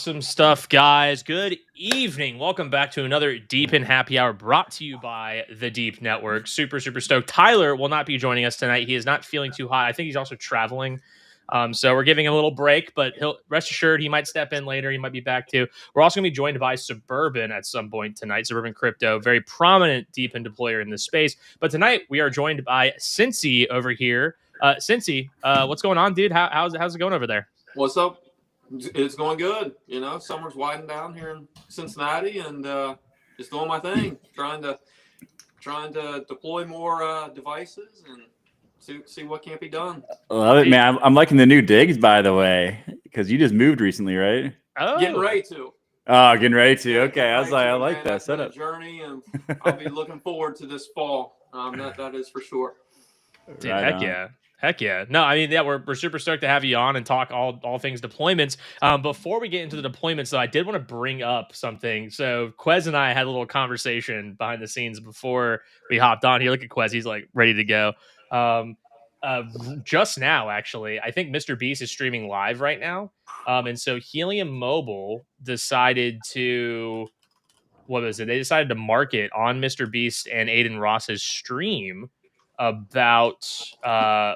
Awesome stuff, guys. Good evening. Welcome back to another DePIN Happy Hour brought to you by the Deep Network. Super stoked. Tyler will not be joining us tonight. He is not feeling too hot. I think he's also traveling. So we're giving him a little break, but he'll rest assured he might step in later. He might be back too. We're also going to be joined by Suburban at some point tonight. Suburban Crypto, very prominent DePIN deployer in this space. But tonight we are joined by Cincy over here. Cincy, what's going on, dude? How's it going over there? What's up? It's going good. You know, summer's winding down here in Cincinnati, and just doing my thing, trying to deploy more devices and see what can't be done. Love it, man. I'm liking the new digs, by the way, because you just moved recently, right? Oh, getting ready to. Oh, getting ready to. Okay, I was like, I like that setup. Journey, and I'll be looking forward to this fall. That is for sure. Dude, Heck yeah. No, I mean, yeah, we're super stoked to have you on and talk all things deployments. Before we get into the deployments, though, I did want to bring up something. So Quez and I had a little conversation behind the scenes before we hopped on here. Look at Quez. He's like ready to go. Just now, actually, I think Mr. Beast is streaming live right now. And so Helium Mobile decided to, what was it? They decided to market on Mr. Beast and Aiden Ross's stream about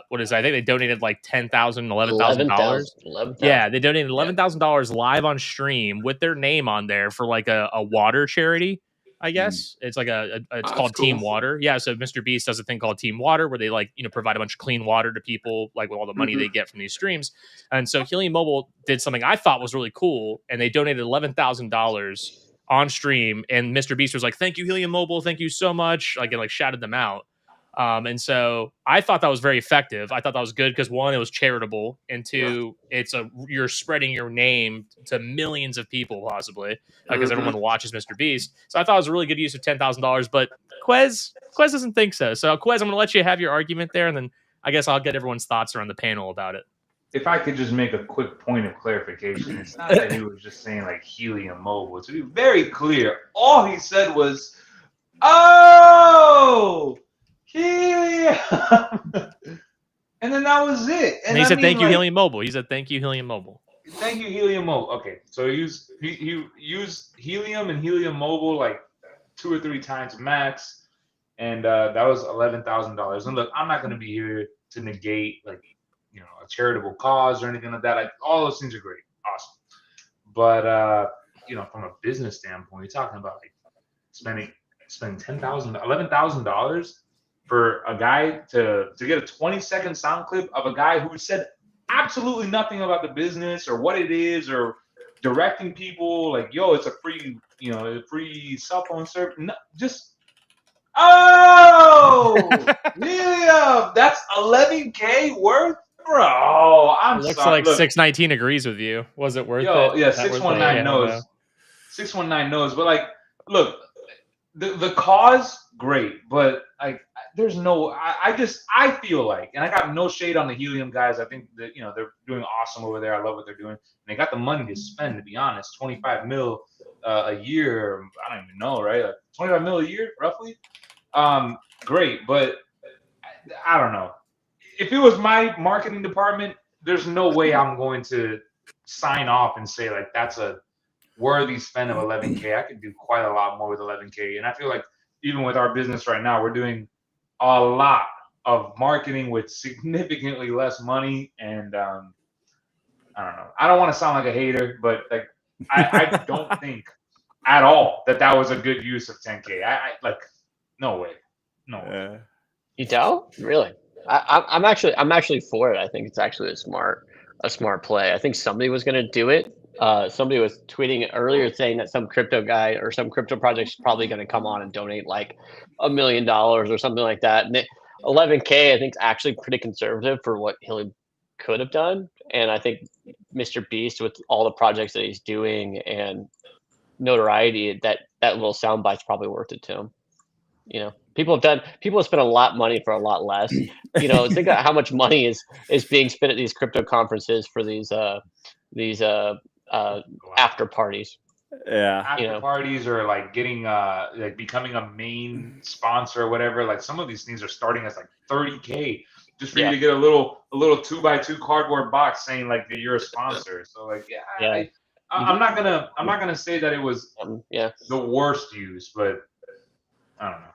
what is it? I think they donated like $11,000. Yeah, they donated $11,000 live on stream with their name on there for like a water charity. I guess it's like it's called cool. Team Water. Yeah, so Mr. Beast does a thing called Team Water where they provide a bunch of clean water to people like with all the money they get from these streams. And so Helium Mobile did something I thought was really cool, and they donated $11,000 on stream. And Mr. Beast was like, "Thank you, Helium Mobile. Thank you so much." Like, and shouted them out. And so I thought that was very effective. I thought that was good because one, it was charitable, and two, you're spreading your name to millions of people possibly because everyone watches Mr. Beast. So I thought it was a really good use of $10,000. But Quez doesn't think so. So Quez, I'm going to let you have your argument there, and then I guess I'll get everyone's thoughts around the panel about it. If I could just make a quick point of clarification, it's not that he was just saying like Helium Mobile. To be very clear, all he said was, "Oh, Helium," and then that was it. And he said, "Thank you, Helium Mobile." He said, "Thank you, Helium Mobile." Thank you, Helium Mobile. Okay, so he used Helium and Helium Mobile like 2 or 3 times max, and that was $11,000. And look, I'm not going to be here to negate like a charitable cause or anything like that. Like all those things are great, awesome, but from a business standpoint, you're talking about like spending $11,000 for a guy to get a 20-second sound clip of a guy who said absolutely nothing about the business or what it is or directing people like, "Yo, it's a free, a free cell phone service." No, just Helium, that's $11K worth, bro. I'm looks sorry. Like look, 619 agrees with you. Was it worth it? Yeah, 619 knows. 619 knows, but like, look. The cause, great, but like, there's no. I feel like, and I got no shade on the Helium guys. I think that they're doing awesome over there. I love what they're doing. And they got the money to spend. To be honest, 25 mil a year. I don't even know, right? Like 25 mil a year, roughly. Great, but I don't know. If it was my marketing department, there's no way I'm going to sign off and say like that's a worthy spend of $11K. I could do quite a lot more with $11K, and I feel like even with our business right now, we're doing a lot of marketing with significantly less money. And I don't know. I don't want to sound like a hater, but like I don't think at all that was a good use of $10K. I like no way. You don't really? I'm actually for it. I think it's actually a smart play. I think somebody was going to do it. Somebody was tweeting earlier saying that some crypto guy or some crypto project is probably going to come on and donate like $1 million or something like that. And 11K, I think, is actually pretty conservative for what Helium could have done. And I think Mr. Beast, with all the projects that he's doing and notoriety, that little soundbite's probably worth it to him. People have spent a lot of money for a lot less. Think about how much money is being spent at these crypto conferences for these after parties. Yeah, after parties or like getting like becoming a main sponsor or whatever. Like some of these things are starting as like $30K just for you to get a little 2x2 cardboard box saying like that you're a sponsor. So like I'm not gonna say that it was Yeah. the worst use, but I don't know.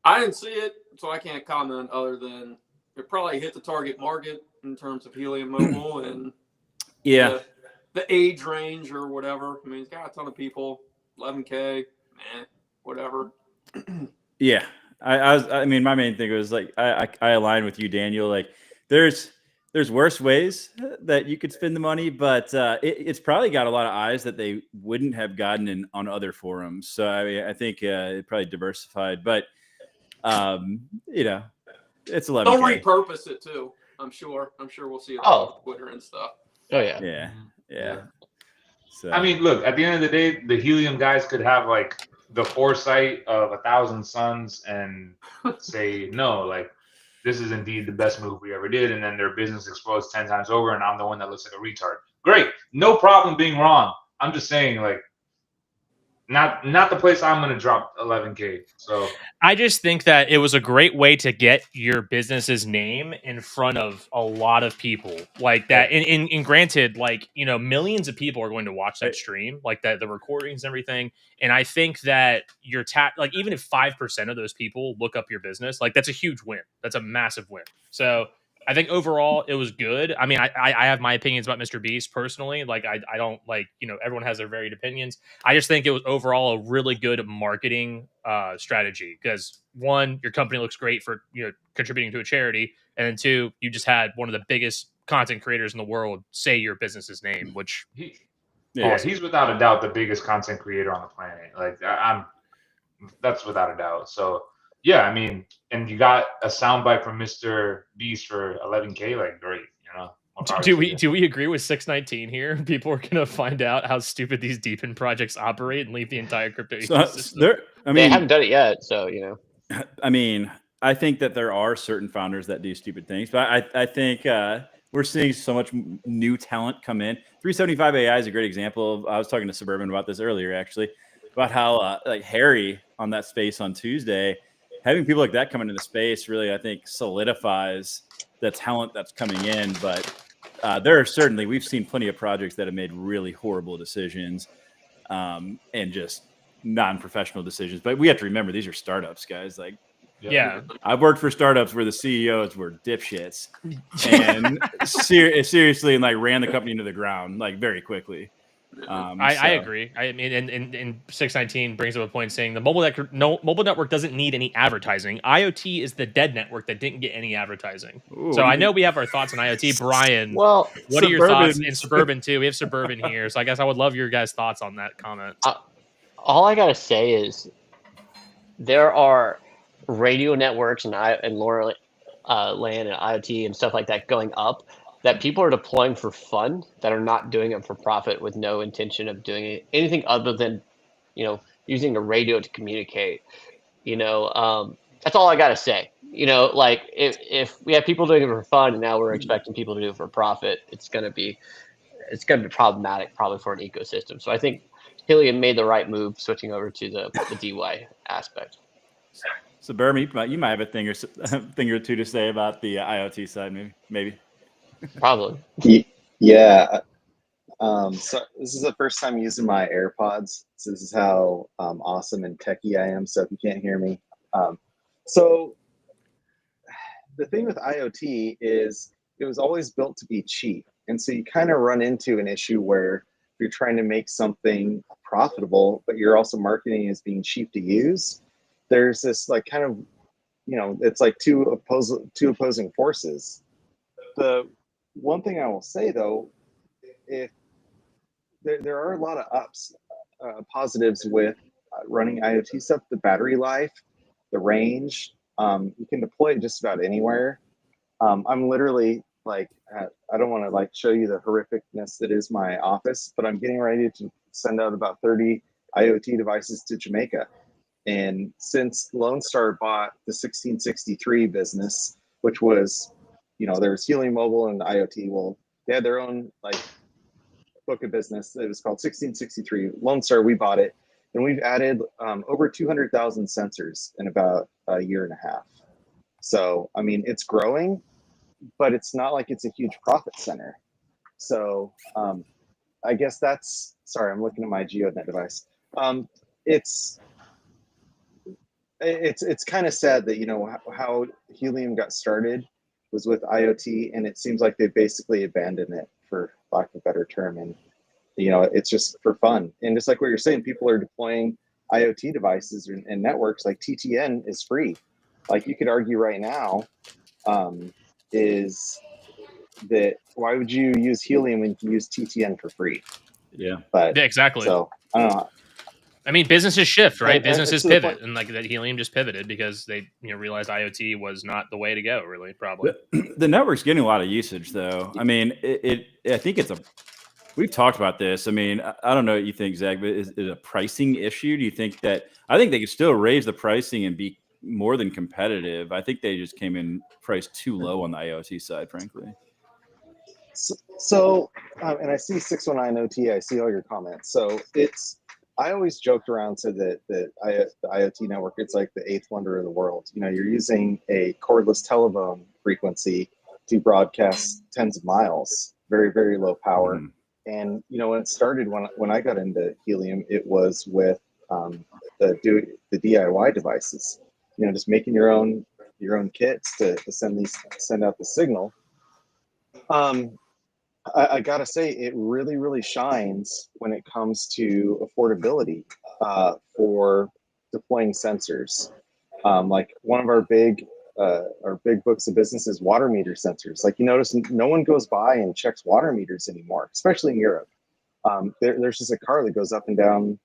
I didn't see it, so I can't comment other than it probably hit the target market in terms of helium mobile and Yeah. the age range or whatever. I mean, it's got a ton of people. 11K, man, whatever. Yeah. I mean, my main thing was like, I align with you, Daniel. Like there's worse ways that you could spend the money, but it's probably got a lot of eyes that they wouldn't have gotten on other forums. So I mean, I think it probably diversified, but you know, it's 11K. They'll repurpose it too. I'm sure we'll see it on Twitter and stuff. Oh yeah. Yeah. So I mean, look, at the end of the day, the helium guys could have like the foresight of 1,000 suns and say, no, like this is indeed the best move we ever did. And then their business explodes 10 times over. And I'm the one that looks like a retard. Great. No problem being wrong. I'm just saying, like, not the place I'm going to drop 11K. So I just think that it was a great way to get your business's name in front of a lot of people like that. And granted, like, you know, millions of people are going to watch that stream, like that, the recordings and everything. And I think that your like, even if 5% of those people look up your business, like that's a huge win. That's a massive win. So I think overall it was good. I mean, I have my opinions about Mr. Beast personally. Like, I don't like, you know, everyone has their varied opinions. I just think it was overall a really good marketing strategy because one, your company looks great for, you know, contributing to a charity. And then two, you just had one of the biggest content creators in the world say your business's name, which he's without a doubt the biggest content creator on the planet. Like that's without a doubt. So yeah, I mean, and you got a soundbite from Mr. Beast for 11K, like great, you know. Do we agree with 619 here? People are gonna find out how stupid these DePIN projects operate and leave the entire crypto ecosystem. They haven't done it yet, so you know. I mean, I think that there are certain founders that do stupid things, but I think we're seeing so much new talent come in. 375 AI is a great example. I was talking to Suburban about this earlier, actually, about how like Harry on that space on Tuesday, having people like that come into the space really, I think, solidifies the talent that's coming in. But there are certainly, we've seen plenty of projects that have made really horrible decisions and just non-professional decisions. But we have to remember, these are startups, guys. Like, yeah, I've worked for startups where the CEOs were dipshits and seriously, and like ran the company into the ground like very quickly. I agree. I mean, and 619 brings up a point saying the mobile network doesn't need any advertising. IoT is the dead network that didn't get any advertising. Ooh, so I know we have our thoughts on IoT. Brian, well, what are your thoughts? In Suburban too, we have Suburban here, so I guess I would love your guys' thoughts on that comment. All I gotta say is there are radio networks and LoRa LAN and IoT and stuff like that going up that people are deploying for fun that are not doing it for profit with no intention of doing anything other than, you know, using the radio to communicate. You know, that's all I gotta say. You know, like if we have people doing it for fun and now we're expecting people to do it for profit, it's gonna be problematic probably for an ecosystem. So I think Helium made the right move switching over to the DY aspect. So, Burma, you might have a thing or two to say about the IoT side, maybe. Probably. Yeah. So this is the first time using my AirPods. So this is how awesome and techie I am. So if you can't hear me, so the thing with IoT is it was always built to be cheap, and so you kind of run into an issue where you're trying to make something profitable, but you're also marketing as being cheap to use. There's this like kind of, you know, it's like two opposing forces. The one thing I will say though, if there are a lot of positives with running IoT stuff, the battery life, the range, you can deploy it just about anywhere. I'm literally like, I don't want to like show you the horrificness that is my office, but I'm getting ready to send out about 30 IoT devices to Jamaica. And since Lone Star bought the 1663 business, which was, you know, there was Helium Mobile and IoT. Well, they had their own like book of business. It was called 1663. Lone Star, we bought it, and we've added over 200,000 sensors in about a year and a half. So, I mean, it's growing, but it's not like it's a huge profit center. So I guess that's, sorry, I'm looking at my GeoNet device. It's kind of sad that, you know, how helium got started was with IoT, and it seems like they basically abandoned it, for lack of a better term. And, you know, it's just for fun. And just like what you're saying, people are deploying IoT devices and networks. Like TTN is free. Like you could argue right now, is that why would you use helium when you can use TTN for free? Yeah. But Yeah, exactly. so I don't know. I mean, businesses shift, right? And Businesses to the pivot, point- and like that helium just pivoted because they, you know, realized IoT was not the way to go. Really, probably. The network's getting a lot of usage, though. I mean, I think it's we've talked about this. I mean, I don't know what you think, Zach, but is it a pricing issue? Do you think that, I think they could still raise the pricing and be more than competitive. I think they just came in priced too low on the IoT side, frankly. So and I see 619 OT, I see all your comments. So I always joked around, said that the IoT network, it's like the eighth wonder of the world. You know, you're using a cordless telephone frequency to broadcast tens of miles, very, very low power. Mm. And, you know, when it started, when I got into helium, it was with the DIY devices, you know, just making your own kits to send out the signal. I gotta say, it really, really shines when it comes to affordability for deploying sensors. Like one of our big books of business is water meter sensors. Like you notice, no one goes by and checks water meters anymore, especially in Europe. There's just a car that goes up and down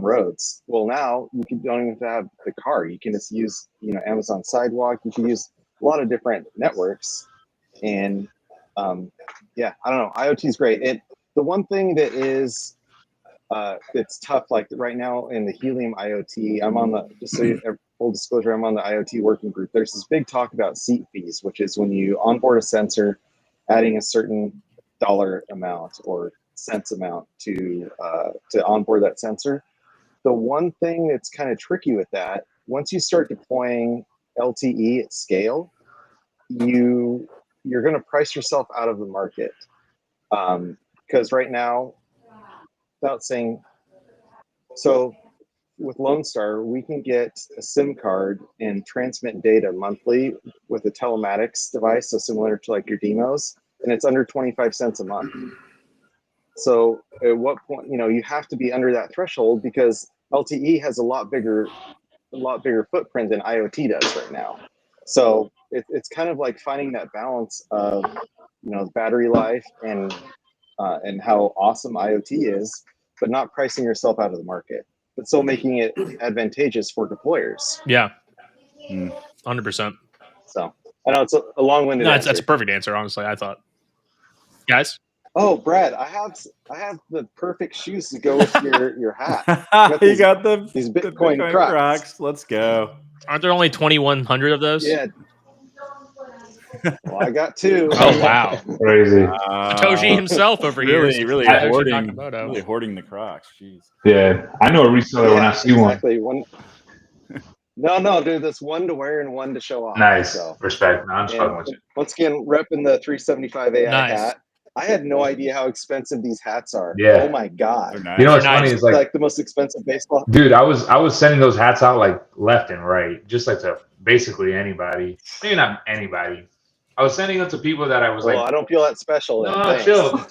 roads. Well, now you don't even have to have the car. You can just use, you know, Amazon Sidewalk. You can use a lot of different networks, and yeah, I don't know. IoT is great. The one thing that is it's tough, like right now in the helium IoT, I'm on the, just so you have full disclosure, I'm on the IoT working group. There's this big talk about seat fees, which is when you onboard a sensor, adding a certain dollar amount or cents amount to onboard that sensor. The one thing that's kind of tricky with that, once you start deploying LTE at scale, you're going to price yourself out of the market. Because right now, without saying, so with Lone Star, we can get a SIM card and transmit data monthly with a telematics device, so similar to like your demos, and it's under 25 cents a month. So at what point, you know, you have to be under that threshold because LTE has a lot bigger footprint than IoT does right now. So it's kind of like finding that balance of, you know, battery life and how awesome IoT is, but not pricing yourself out of the market, but still making it advantageous for deployers. Yeah, 100%. So I know it's a long-winded answer. That's a perfect answer, honestly. I thought, guys. Oh, Brad, I have the perfect shoes to go with your hat. You got these the Bitcoin Crocs. Let's go. Aren't there only 2,100 of those? Yeah. Well, I got two. Oh wow, Crazy. Satoshi himself over really, here. really hoarding the Crocs. Jeez. Yeah, I know a reseller when I see exactly. one. No, dude, that's one to wear and one to show off. Nice. So. Respect. No, I'm just fucking with you. Once again, repping the 375 AI Nice. hat. I had no idea how expensive these hats are. Yeah. Oh my god. Nice. You know what's They're funny nice. is like the most expensive baseball. Dude, I was sending those hats out like left and right, just like to basically anybody. Maybe not anybody. I was sending them to people that I was Well, like, I don't feel that special. no, Thanks. chill.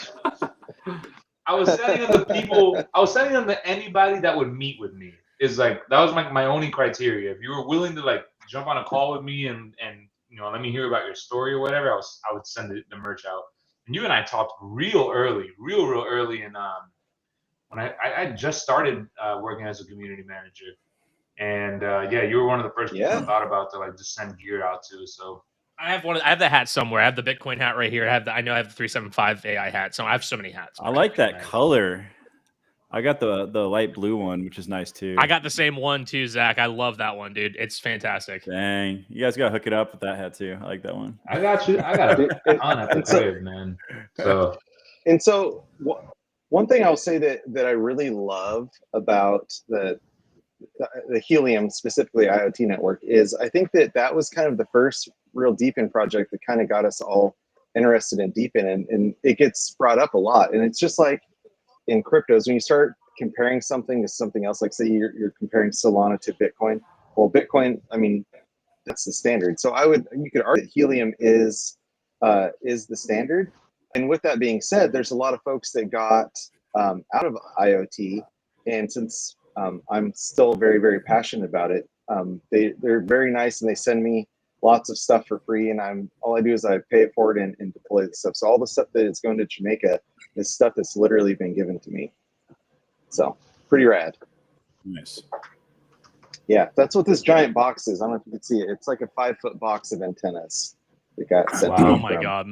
I was sending them to people. I was sending them to anybody that would meet with me. Is like that was my only criteria. If you were willing to like jump on a call with me and you know let me hear about your story or whatever, I would send the merch out. And you and I talked real early, and when I just started working as a community manager, and yeah, you were one of the first people I thought about to like just send gear out to. So I have the hat somewhere. I have the Bitcoin hat right here. I have the 375 AI hat. So I have so many hats. I like that color. I got the light blue one, which is nice too. I got the same one too, Zach. I love that one, dude. It's fantastic. Dang, you guys got to hook it up with that hat too. I like that one. I got you. I got it on at the crib, man. So one thing I'll say that I really love about the Helium, specifically IoT network, is I think that was kind of the first real DePIN project that kind of got us all interested in DePIN, and it gets brought up a lot. And it's just like in cryptos, when you start comparing something to something else, like say you're comparing Solana to Bitcoin. Well, Bitcoin, I mean, that's the standard. So you could argue that Helium is the standard. And with that being said, there's a lot of folks that got out of IoT, and since I'm still very, very passionate about it, they're very nice, and they send me lots of stuff for free, and all I do is I pay it forward and deploy the stuff. So all the stuff that is going to Jamaica is stuff that's literally been given to me. So pretty rad. Nice. Yeah, that's what this giant box is. I don't know if you can see it. It's like a 5-foot box of antennas that got sent. Oh my god.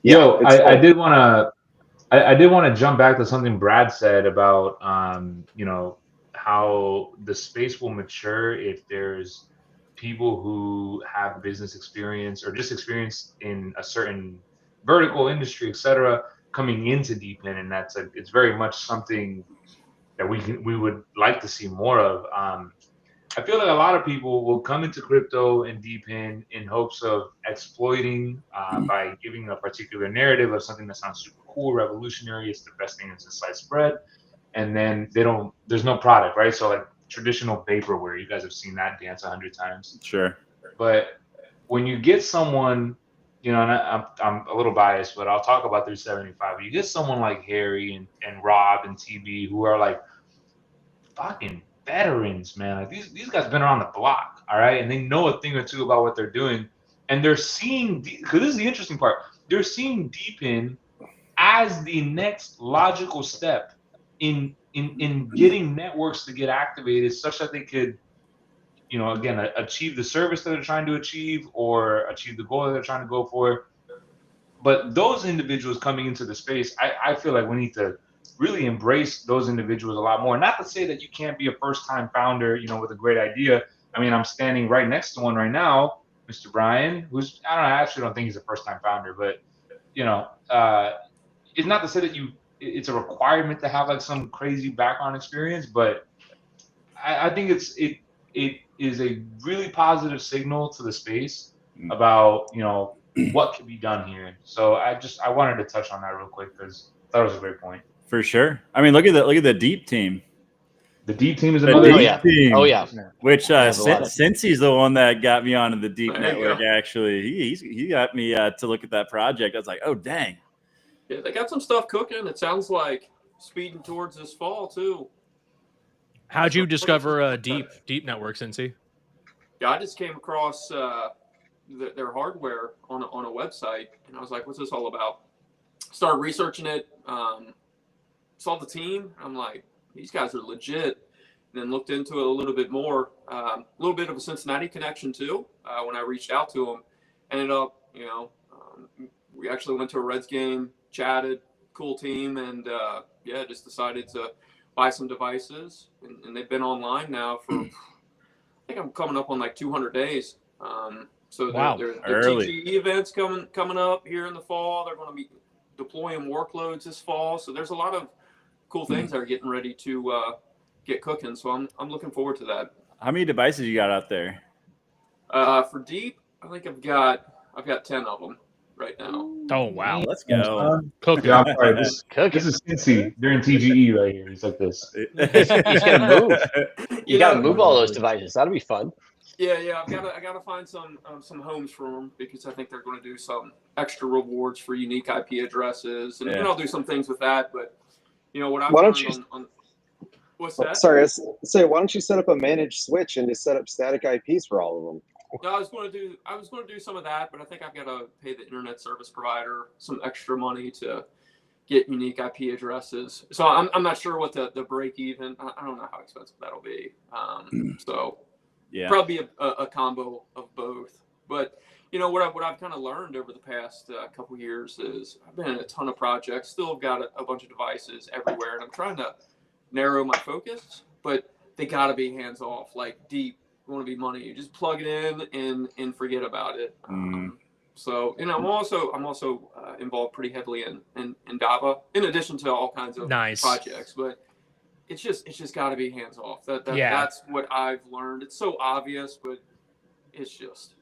Yeah, Yo, I did want to jump back to something Brad said about how the space will mature if there's people who have business experience or just experience in a certain vertical industry, etc., coming into DePIN, and it's very much something that we would like to see more of. I feel like a lot of people will come into crypto and DePIN in hopes of exploiting by giving a particular narrative of something that sounds super cool, revolutionary. It's the best thing since sliced bread, and then there's no product, right? So like traditional vaporware, you guys have seen that dance 100 times. Sure. But when you get someone, and I'm a little biased, but I'll talk about 375. You get someone like Harry and Rob and TB, who are like fucking veterans, man. Like these guys have been around the block, all right, and they know a thing or two about what they're doing, and they're seeing, because this is the interesting part, they're seeing DePIN as the next logical step in getting networks to get activated, such that they could, again, achieve the service that they're trying to achieve or achieve the goal that they're trying to go for. But those individuals coming into the space, I feel like we need to really embrace those individuals a lot more. Not to say that you can't be a first-time founder, with a great idea. I mean, I'm standing right next to one right now, Mr. Brian, who's, I actually don't think he's a first-time founder, but, it's not to say that it's a requirement to have like some crazy background experience, but I think it is a really positive signal to the space about, what can be done here. So I wanted to touch on that real quick because I thought it was a great point. For sure. I mean, look at the Deep team. The Deep team is another team. Oh yeah. Which since he's the one that got me onto the Deep network, actually, he got me to look at that project. I was like, oh dang. Yeah, they got some stuff cooking. It sounds like speeding towards this fall too. How'd you discover a Deep network, Cincy? Yeah, I just came across their hardware on a website, and I was like, "What's this all about?" Started researching it. Saw the team. I'm like, these guys are legit. And then looked into it a little bit more. A little bit of a Cincinnati connection too. When I reached out to them, ended up, we actually went to a Reds game, chatted, cool team, and just decided to buy some devices. And they've been online now for, I think I'm coming up on like 200 days. So wow, there are TGE events coming up here in the fall. They're going to be deploying workloads this fall. So there's a lot of cool things that are getting ready to get cooking. So I'm looking forward to that. How many devices you got out there? For Deep, I think I've got 10 of them right now. Oh wow, let's go. Cooking. Yeah, I'm sorry. This is Cincy during TGE right here. He's like this. He's gonna move. You gotta move all those devices. That'll be fun. Yeah. I gotta find some homes for them because I think they're going to do some extra rewards for unique IP addresses, and I'll do some things with that. But what I've learned on what's that? Sorry, I say, why don't you set up a managed switch and just set up static IPs for all of them? No, I was going to do some of that, but I think I've got to pay the internet service provider some extra money to get unique IP addresses. So I'm not sure what the break even. I don't know how expensive that'll be. So probably a combo of both. But what I've kind of learned over the past couple years is I've been in a ton of projects. Still have got a bunch of devices everywhere, and I'm trying to narrow my focus. But they got to be hands off, like Deep. Want to be money, you just plug it in and forget about it. So I'm also involved pretty heavily in DABA, in addition to all kinds of projects. But it's just got to be hands off. That's what I've learned. It's so obvious, but it's just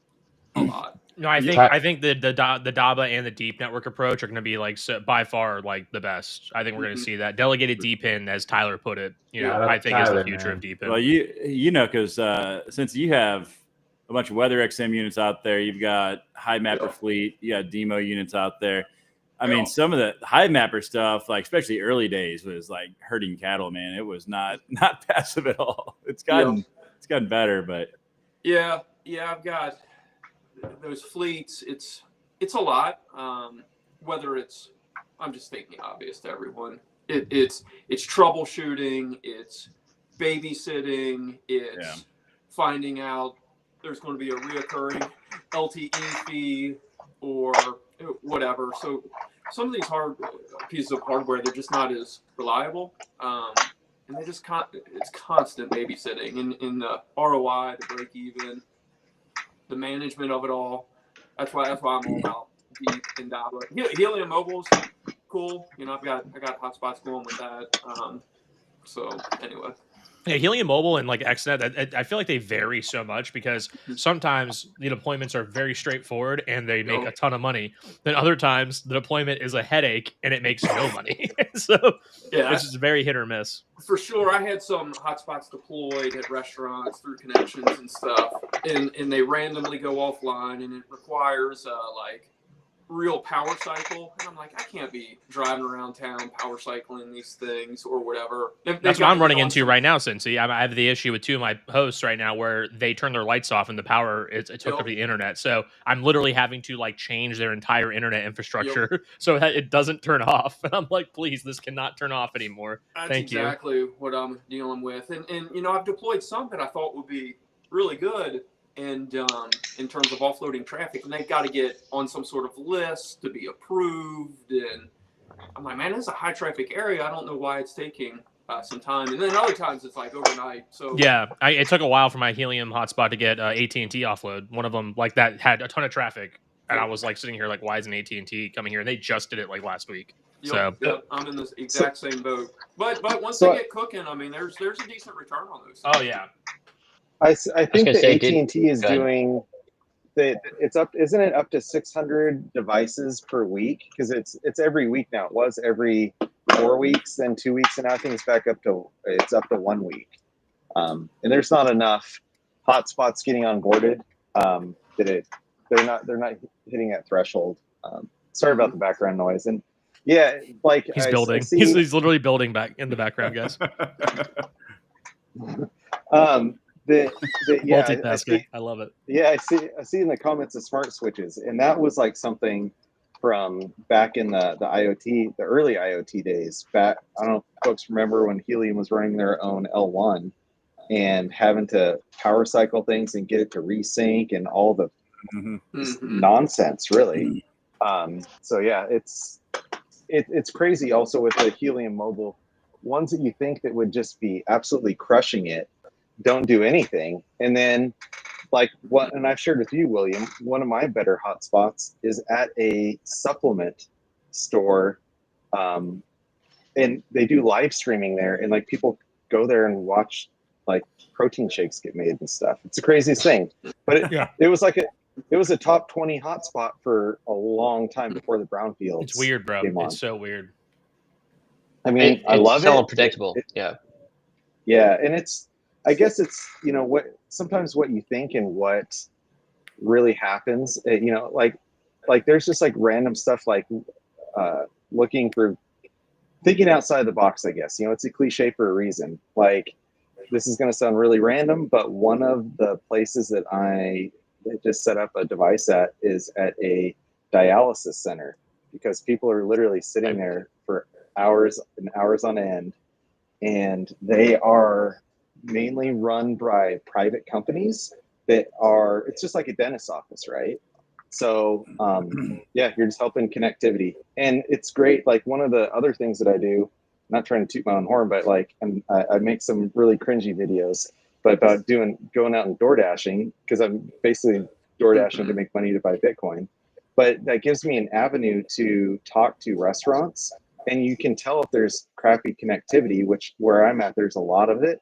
a lot. No, I think the DABA and the deep network approach are going to be like by far like the best. I think we're going to see that delegated DePIN, as Tyler put it. I think is the future of DePIN. Well, you know, because since you have a bunch of WeatherXM units out there, you've got High Mapper fleet, you got Demo units out there. I mean, some of the High Mapper stuff, like especially early days, was like herding cattle. Man, it was not passive at all. It's gotten better, but yeah, I've got those fleets. It's a lot. Whether it's, I'm just thinking obvious to everyone. It's troubleshooting. It's babysitting. It's finding out there's going to be a reoccurring LTE fee or whatever. So some of these hard pieces of hardware, they're just not as reliable. And they just it's constant babysitting in the ROI, the break even, the management of it all. That's why I'm all about deep and DABA. Helium Mobile's cool. You know, I got hotspots going with that. So anyway. Yeah, Helium Mobile and like XNet, I feel like they vary so much because sometimes the deployments are very straightforward and they make a ton of money. Then other times the deployment is a headache and it makes no money. So it's just very hit or miss. For sure. I had some hotspots deployed at restaurants through connections and stuff, and they randomly go offline, and it requires like real power cycle, and I'm like, I can't be driving around town power cycling these things or whatever. That's what I'm running into right now, Cincy. I have the issue with two of my hosts right now where they turn their lights off and the power it's hooked up to the internet. So I'm literally having to like change their entire internet infrastructure so that it doesn't turn off. And I'm like, please, this cannot turn off anymore. That's exactly what I'm dealing with. And you know, I've deployed some that I thought would be really good. And in terms of offloading traffic, and they've got to get on some sort of list to be approved. And I'm like, man, this is a high traffic area. I don't know why it's taking some time. And then other times it's like overnight. So yeah, it took a while for my Helium hotspot to get AT&T offload. One of them like that had a ton of traffic, and I was like sitting here like, why isn't AT&T coming here? And they just did it like last week. Yep, I'm in this exact same boat. But once they get cooking, I mean, there's a decent return on those things. Oh yeah. I think the AT&T is doing it's up, isn't it up to 600 devices per week? Because it's every week now. It was every 4 weeks, then 2 weeks, and I think it's back up to 1 week. And there's not enough hotspots getting onboarded that they're not hitting that threshold. Sorry about the background noise. And yeah, like he's building. He's literally building back in the background, guys. Multitasking. I love it. Yeah, I see in the comments the smart switches, and that was like something from back in the IoT, the early IoT days. Back, I don't know if folks remember when Helium was running their own L1 and having to power cycle things and get it to resync and all the nonsense, really. So yeah, it's crazy. Also with the Helium Mobile, ones that you think that would just be absolutely crushing it don't do anything. And then like and I've shared with you, William, one of my better hotspots is at a supplement store. And they do live streaming there, and like people go there and watch like protein shakes get made and stuff. It's the craziest thing. But it was like it was a top 20 hotspot for a long time before the brownfields. It's weird, bro. It's so weird. I mean, I love it. It's so unpredictable. Yeah. Yeah, and I guess it's, you know, sometimes what you think and what really happens, you know, like there's just like random stuff like thinking outside the box, I guess. You know, it's a cliche for a reason. Like, this is going to sound really random, but one of the places that I just set up a device at is at a dialysis center, because people are literally sitting there for hours and hours on end, and they are mainly run by private companies that are, it's just like a dentist's office, right? So yeah, you're just helping connectivity, and it's great. Like, one of the other things that I do, not trying to toot my own horn, but like I make some really cringy videos, but about going out and door dashing, because I'm basically door dashing to make money to buy Bitcoin. But that gives me an avenue to talk to restaurants, and you can tell if there's crappy connectivity, which where I'm at, there's a lot of it.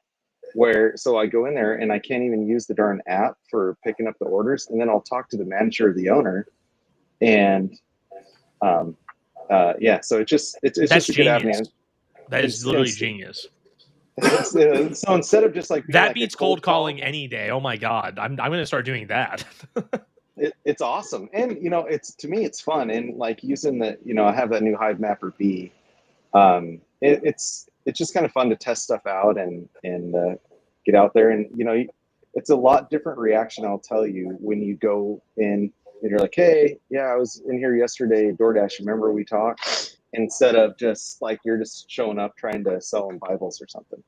so I go in there and I can't even use the darn app for picking up the orders, and then I'll talk to the manager or the owner, and yeah, so it's just That's a good avenue. genius. That is literally genius. So instead of just like being that like beats a cold calling call, any day. Oh my god, I'm gonna start doing that. it's awesome, and it's, to me, it's fun, and like using the I have that new Hive Mapper B. It's just kind of fun to test stuff out and get out there, and it's a lot different reaction, I'll tell you, when you go in and you're like, hey, yeah, I was in here yesterday, DoorDash, remember we talked? Instead of just like you're just showing up trying to sell them Bibles or something.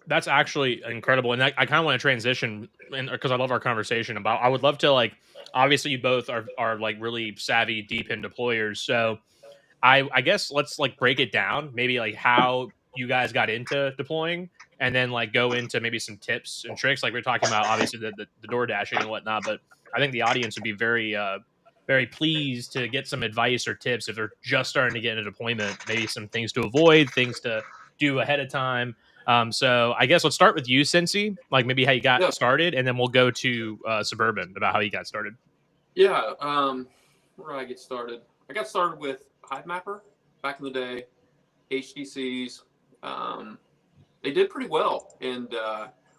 That's actually incredible, and I kind of want to transition, because I love our conversation about. I would love to, like, obviously you both are like really savvy DePIN deployers, so I guess let's like break it down, maybe like how you guys got into deploying, and then like go into maybe some tips and tricks. Like we're talking about, obviously the door dashing and whatnot, but I think the audience would be very very pleased to get some advice or tips if they're just starting to get into deployment. Maybe some things to avoid, things to do ahead of time. So I guess let's start with you, Cincy, like maybe how you got started, and then we'll go to Suburban about how you got started. Yeah. Where did I get started? I got started with Hive Mapper back in the day, HDCs. They did pretty well, and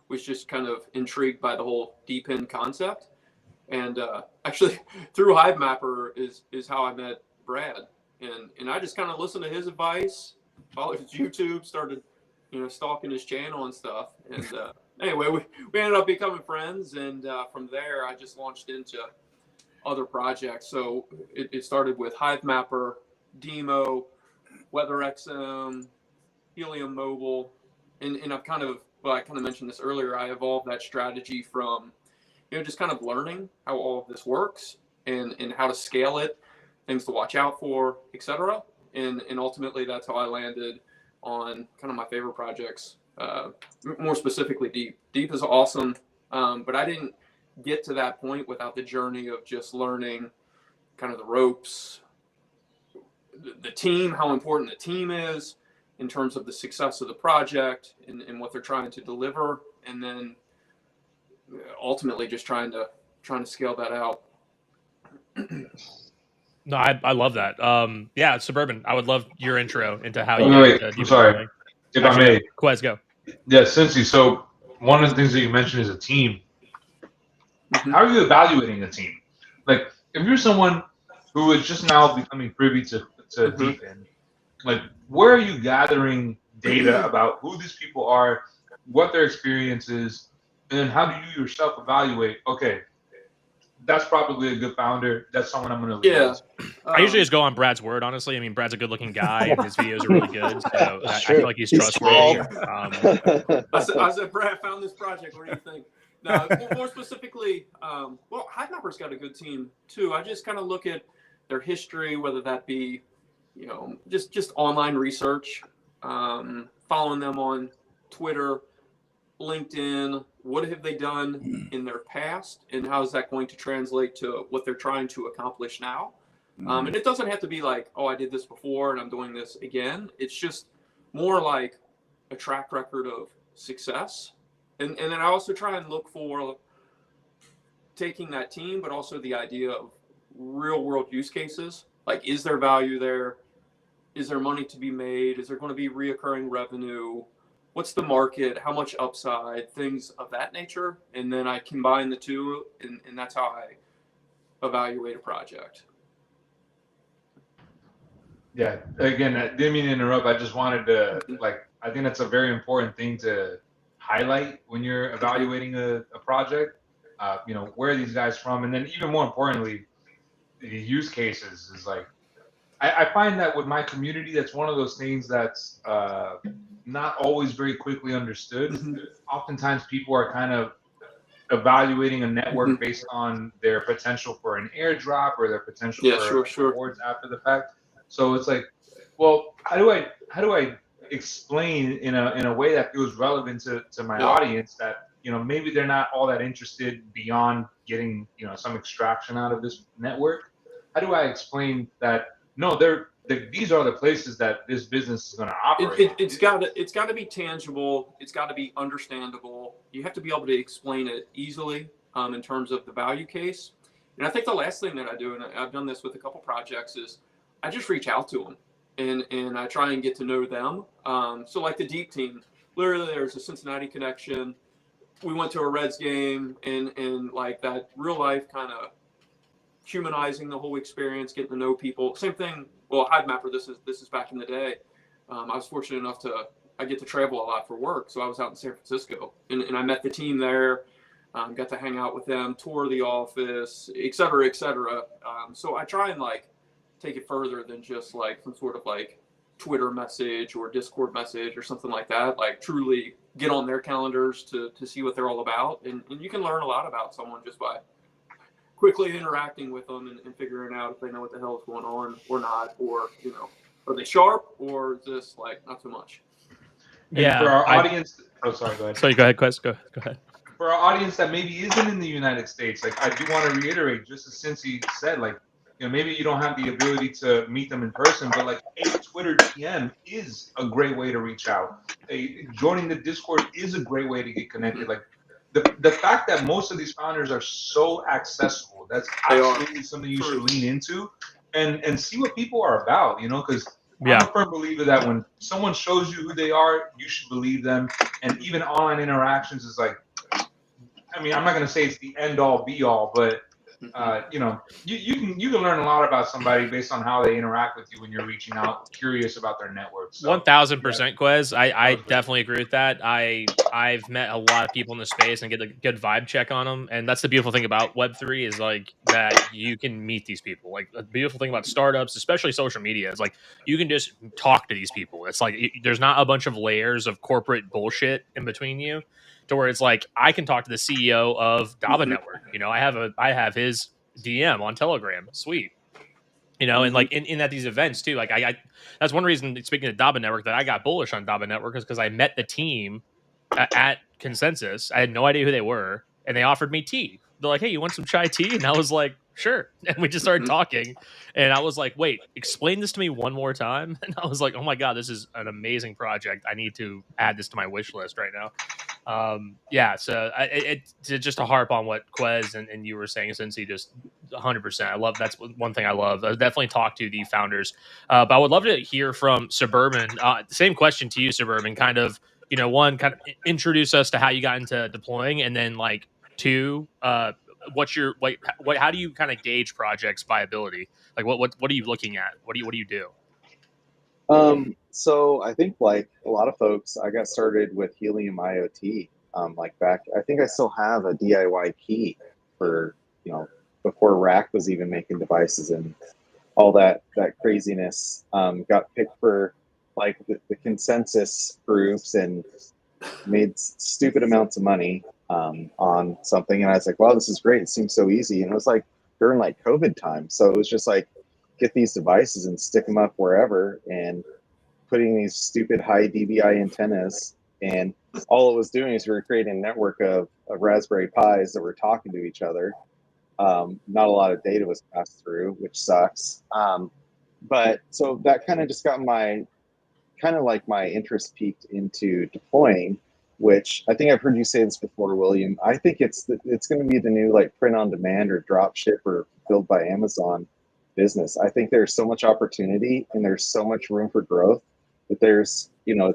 was just kind of intrigued by the whole DePIN concept. And actually, through Hive Mapper is how I met Brad, and I just kind of listened to his advice, followed his YouTube, started stalking his channel and stuff. And anyway, we ended up becoming friends, and from there I just launched into other projects. So it started with Hive Mapper, Demo, WeatherXM, Helium Mobile, and I kind of mentioned this earlier. I evolved that strategy from just kind of learning how all of this works and how to scale it, things to watch out for, etc. And ultimately that's how I landed on kind of my favorite projects, more specifically Deep. Deep is awesome, but I didn't get to that point without the journey of just learning kind of the ropes, the team, how important the team is in terms of the success of the project and what they're trying to deliver, and then ultimately just trying to scale that out. No, I love that. Yeah, Suburban, I would love your intro into how you I'm sorry. If I may. Quez, go. Yeah, Cincy, so one of the things that you mentioned is a team. Mm-hmm. How are you evaluating a team? Like, if you're someone who is just now becoming privy to DePIN, like, where are you gathering data about who these people are, what their experience is, and then how do you yourself evaluate, okay, that's probably a good founder, that's someone I'm going to lead? Yeah. I usually just go on Brad's word, honestly. I mean, Brad's a good-looking guy, and his videos are really good, so I feel like he's trustworthy. I said, Brad, found this project. What do you think? No, more specifically, well, Hive Mapper's got a good team too. I just kind of look at their history, whether that be, just online research, following them on Twitter, LinkedIn. What have they done in their past, and how is that going to translate to what they're trying to accomplish now? And it doesn't have to be like, oh, I did this before and I'm doing this again. It's just more like a track record of success. And then I also try and look for taking that team, but also the idea of real world use cases. Like, is there value there? Is there money to be made? Is there going to be reoccurring revenue? What's the market? How much upside? Things of that nature. And then I combine the two, and that's how I evaluate a project. Yeah, again, I didn't mean to interrupt. I just wanted to, I think that's a very important thing to highlight when you're evaluating a project. Where are these guys from? And then even more importantly, the use cases is like, I find that with my community, that's one of those things that's not always very quickly understood. Mm-hmm. Oftentimes people are kind of evaluating a network based on their potential for an airdrop or their potential for rewards after the fact. So it's like, well, how do I explain in a way that feels relevant to my audience that maybe they're not all that interested beyond getting some extraction out of this network? How do I explain that no, these are the places that this business is going to operate. It's got to be tangible. It's got to be understandable. You have to be able to explain it easily in terms of the value case. And I think the last thing that I do, and I've done this with a couple projects, is I just reach out to them and I try and get to know them. So like the Deep team, literally there's a Cincinnati connection. We went to a Reds game and like that real life kind of humanizing the whole experience, getting to know people. Same thing. Well, HiveMapper, this is back in the day. I was fortunate enough I get to travel a lot for work. So I was out in San Francisco and I met the team there, got to hang out with them, tour the office, et cetera, et cetera. So I try and like take it further than just like some sort of like Twitter message or Discord message or something like that. Like truly get on their calendars to see what they're all about. And you can learn a lot about someone just by quickly interacting with them and figuring out if they know what the hell is going on or not, or, you know, are they sharp or just like not so much? And for our audience, sorry, go ahead. Sorry, go ahead, Quest. Go ahead. For our audience that maybe isn't in the United States, like I do want to reiterate, just as Cincy said, like, you know, maybe you don't have the ability to meet them in person, but like a Twitter DM is a great way to reach out. Joining the Discord is a great way to get connected. Like the fact that most of these founders are so accessible, that's absolutely something you should lean into and see what people are about, you know, because I'm a firm believer that when someone shows you who they are, you should believe them. And even online interactions is like, I mean, I'm not going to say it's the end all be all, but you know, you can learn a lot about somebody based on how they interact with you when you're reaching out, curious about their network. So, 1000%, Quez. I definitely agree with that. I've met a lot of people in the space and get a good vibe check on them, and that's the beautiful thing about Web3 is like that you can meet these people. Like the beautiful thing about startups, especially social media, is like you can just talk to these people. It's like there's not a bunch of layers of corporate bullshit in between you. To where it's like I can talk to the CEO of DABA Network. You know, I have his DM on Telegram. Sweet. You know, and like in at these events too. Like I that's one reason, speaking of DABA Network, that I got bullish on DABA Network is because I met the team at Consensus. I had no idea who they were, and they offered me tea. They're like, "Hey, you want some chai tea?" And I was like, "Sure." And we just started talking, and I was like, "Wait, explain this to me one more time." And I was like, "Oh my god, this is an amazing project. I need to add this to my wish list right now." So just to harp on what Quez and you were saying, Cincy, just 100%. I love that's one thing I love. I definitely talk to the founders, but I would love to hear from Suburban. Same question to you, Suburban. Kind of, you know, one, kind of introduce us to how you got into deploying, and then like two, what's your how do you kind of gauge projects viability? Like what are you looking at? What do you do? So I think like a lot of folks, I got started with Helium IoT. Like back, I think I still have a DIY key for, you know, before Rack was even making devices and all that craziness. Got picked for like the consensus groups and made stupid amounts of money on something. And I was like, wow, this is great. It seems so easy. And it was like during like COVID time. So it was just like, get these devices and stick them up wherever and putting these stupid high dBi antennas. And all it was doing is we were creating a network of Raspberry Pis that were talking to each other. Not a lot of data was passed through, which sucks. But so that kind of just got my interest peaked into deploying, which I think I've heard you say this before, William. I think it's going to be the new like print on demand or drop ship or built by Amazon business. I think there's so much opportunity and there's so much room for growth that there's, you know,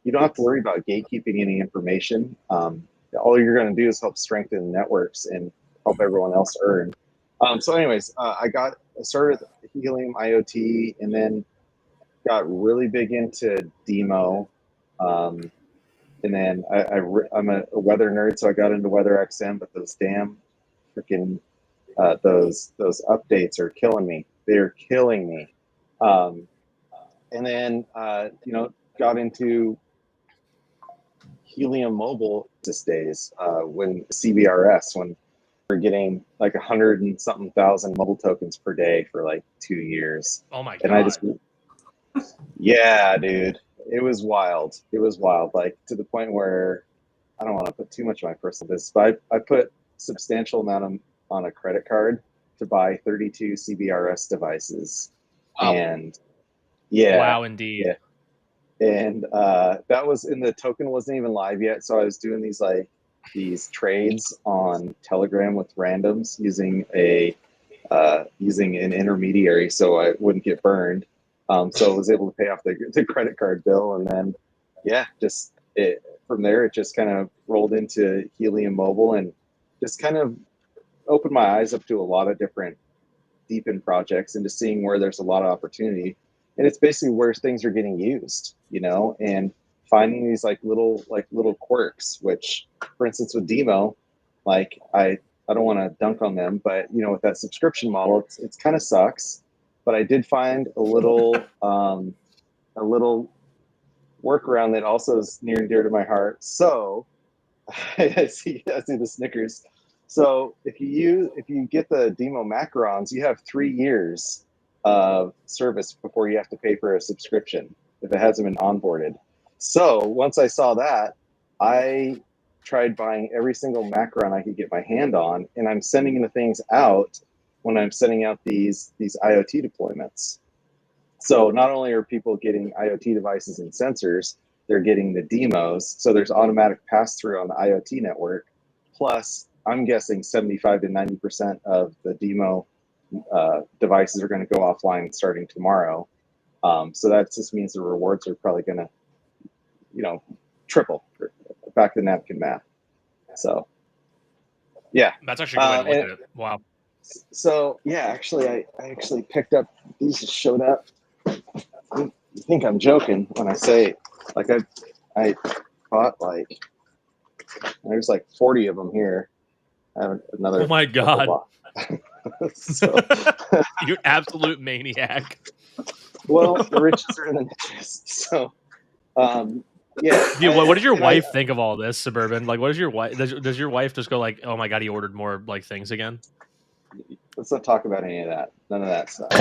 you don't have to worry about gatekeeping any information. All you're going to do is help strengthen networks and help everyone else earn. So anyways, I started Helium IoT and then got really big into Demo. And then I'm a weather nerd, so I got into WeatherXM, but those damn freaking those updates are killing me. They're killing me. And then you know, got into Helium Mobile these days when CBRS, when we're getting like 100 and something thousand mobile tokens per day for like 2 years. Oh my god! And I just, yeah, dude, it was wild. It was wild, like to the point where I don't want to put too much of my personal business, but I put substantial amount on a credit card to buy 32 CBRS devices. Wow. And Yeah. Wow, indeed. Yeah. And that was in the token wasn't even live yet. So I was doing these trades on Telegram with randoms using an intermediary so I wouldn't get burned. So I was able to pay off the credit card bill, and then from there it just kind of rolled into Helium Mobile and just kind of opened my eyes up to a lot of different DePIN projects and just seeing where there's a lot of opportunity. And it's basically where things are getting used, and finding these little quirks, which, for instance, with Demo, I don't want to dunk on them, but with that subscription model, it's kind of sucks. But I did find a little workaround that also is near and dear to my heart. So I see the Snickers. So if you get the Demo Macarons, you have 3 years of service before you have to pay for a subscription if it hasn't been onboarded. So once I saw that, I tried buying every single Macaron I could get my hand on, and I'm sending the things out when I'm sending out these IoT deployments. So not only are people getting IoT devices and sensors, they're getting the demos. So there's automatic pass-through on the IoT network. Plus, I'm guessing 75 to 90% of the demo devices are going to go offline starting tomorrow. So that just means the rewards are probably going to, triple. Back to napkin math. So, yeah. That's actually a good way to look at it. Wow. So, yeah, actually, I actually picked up, these just showed up. You think I'm joking when I say, I bought there's 40 of them here. I have another. Oh my God. So, you absolute maniac. Well, the riches are in the niches. So, yeah. Dude, what does your wife think of all this, Suburban? What does your wife? Does your wife just go oh my God, he ordered more things again? Let's not talk about any of that. None of that stuff.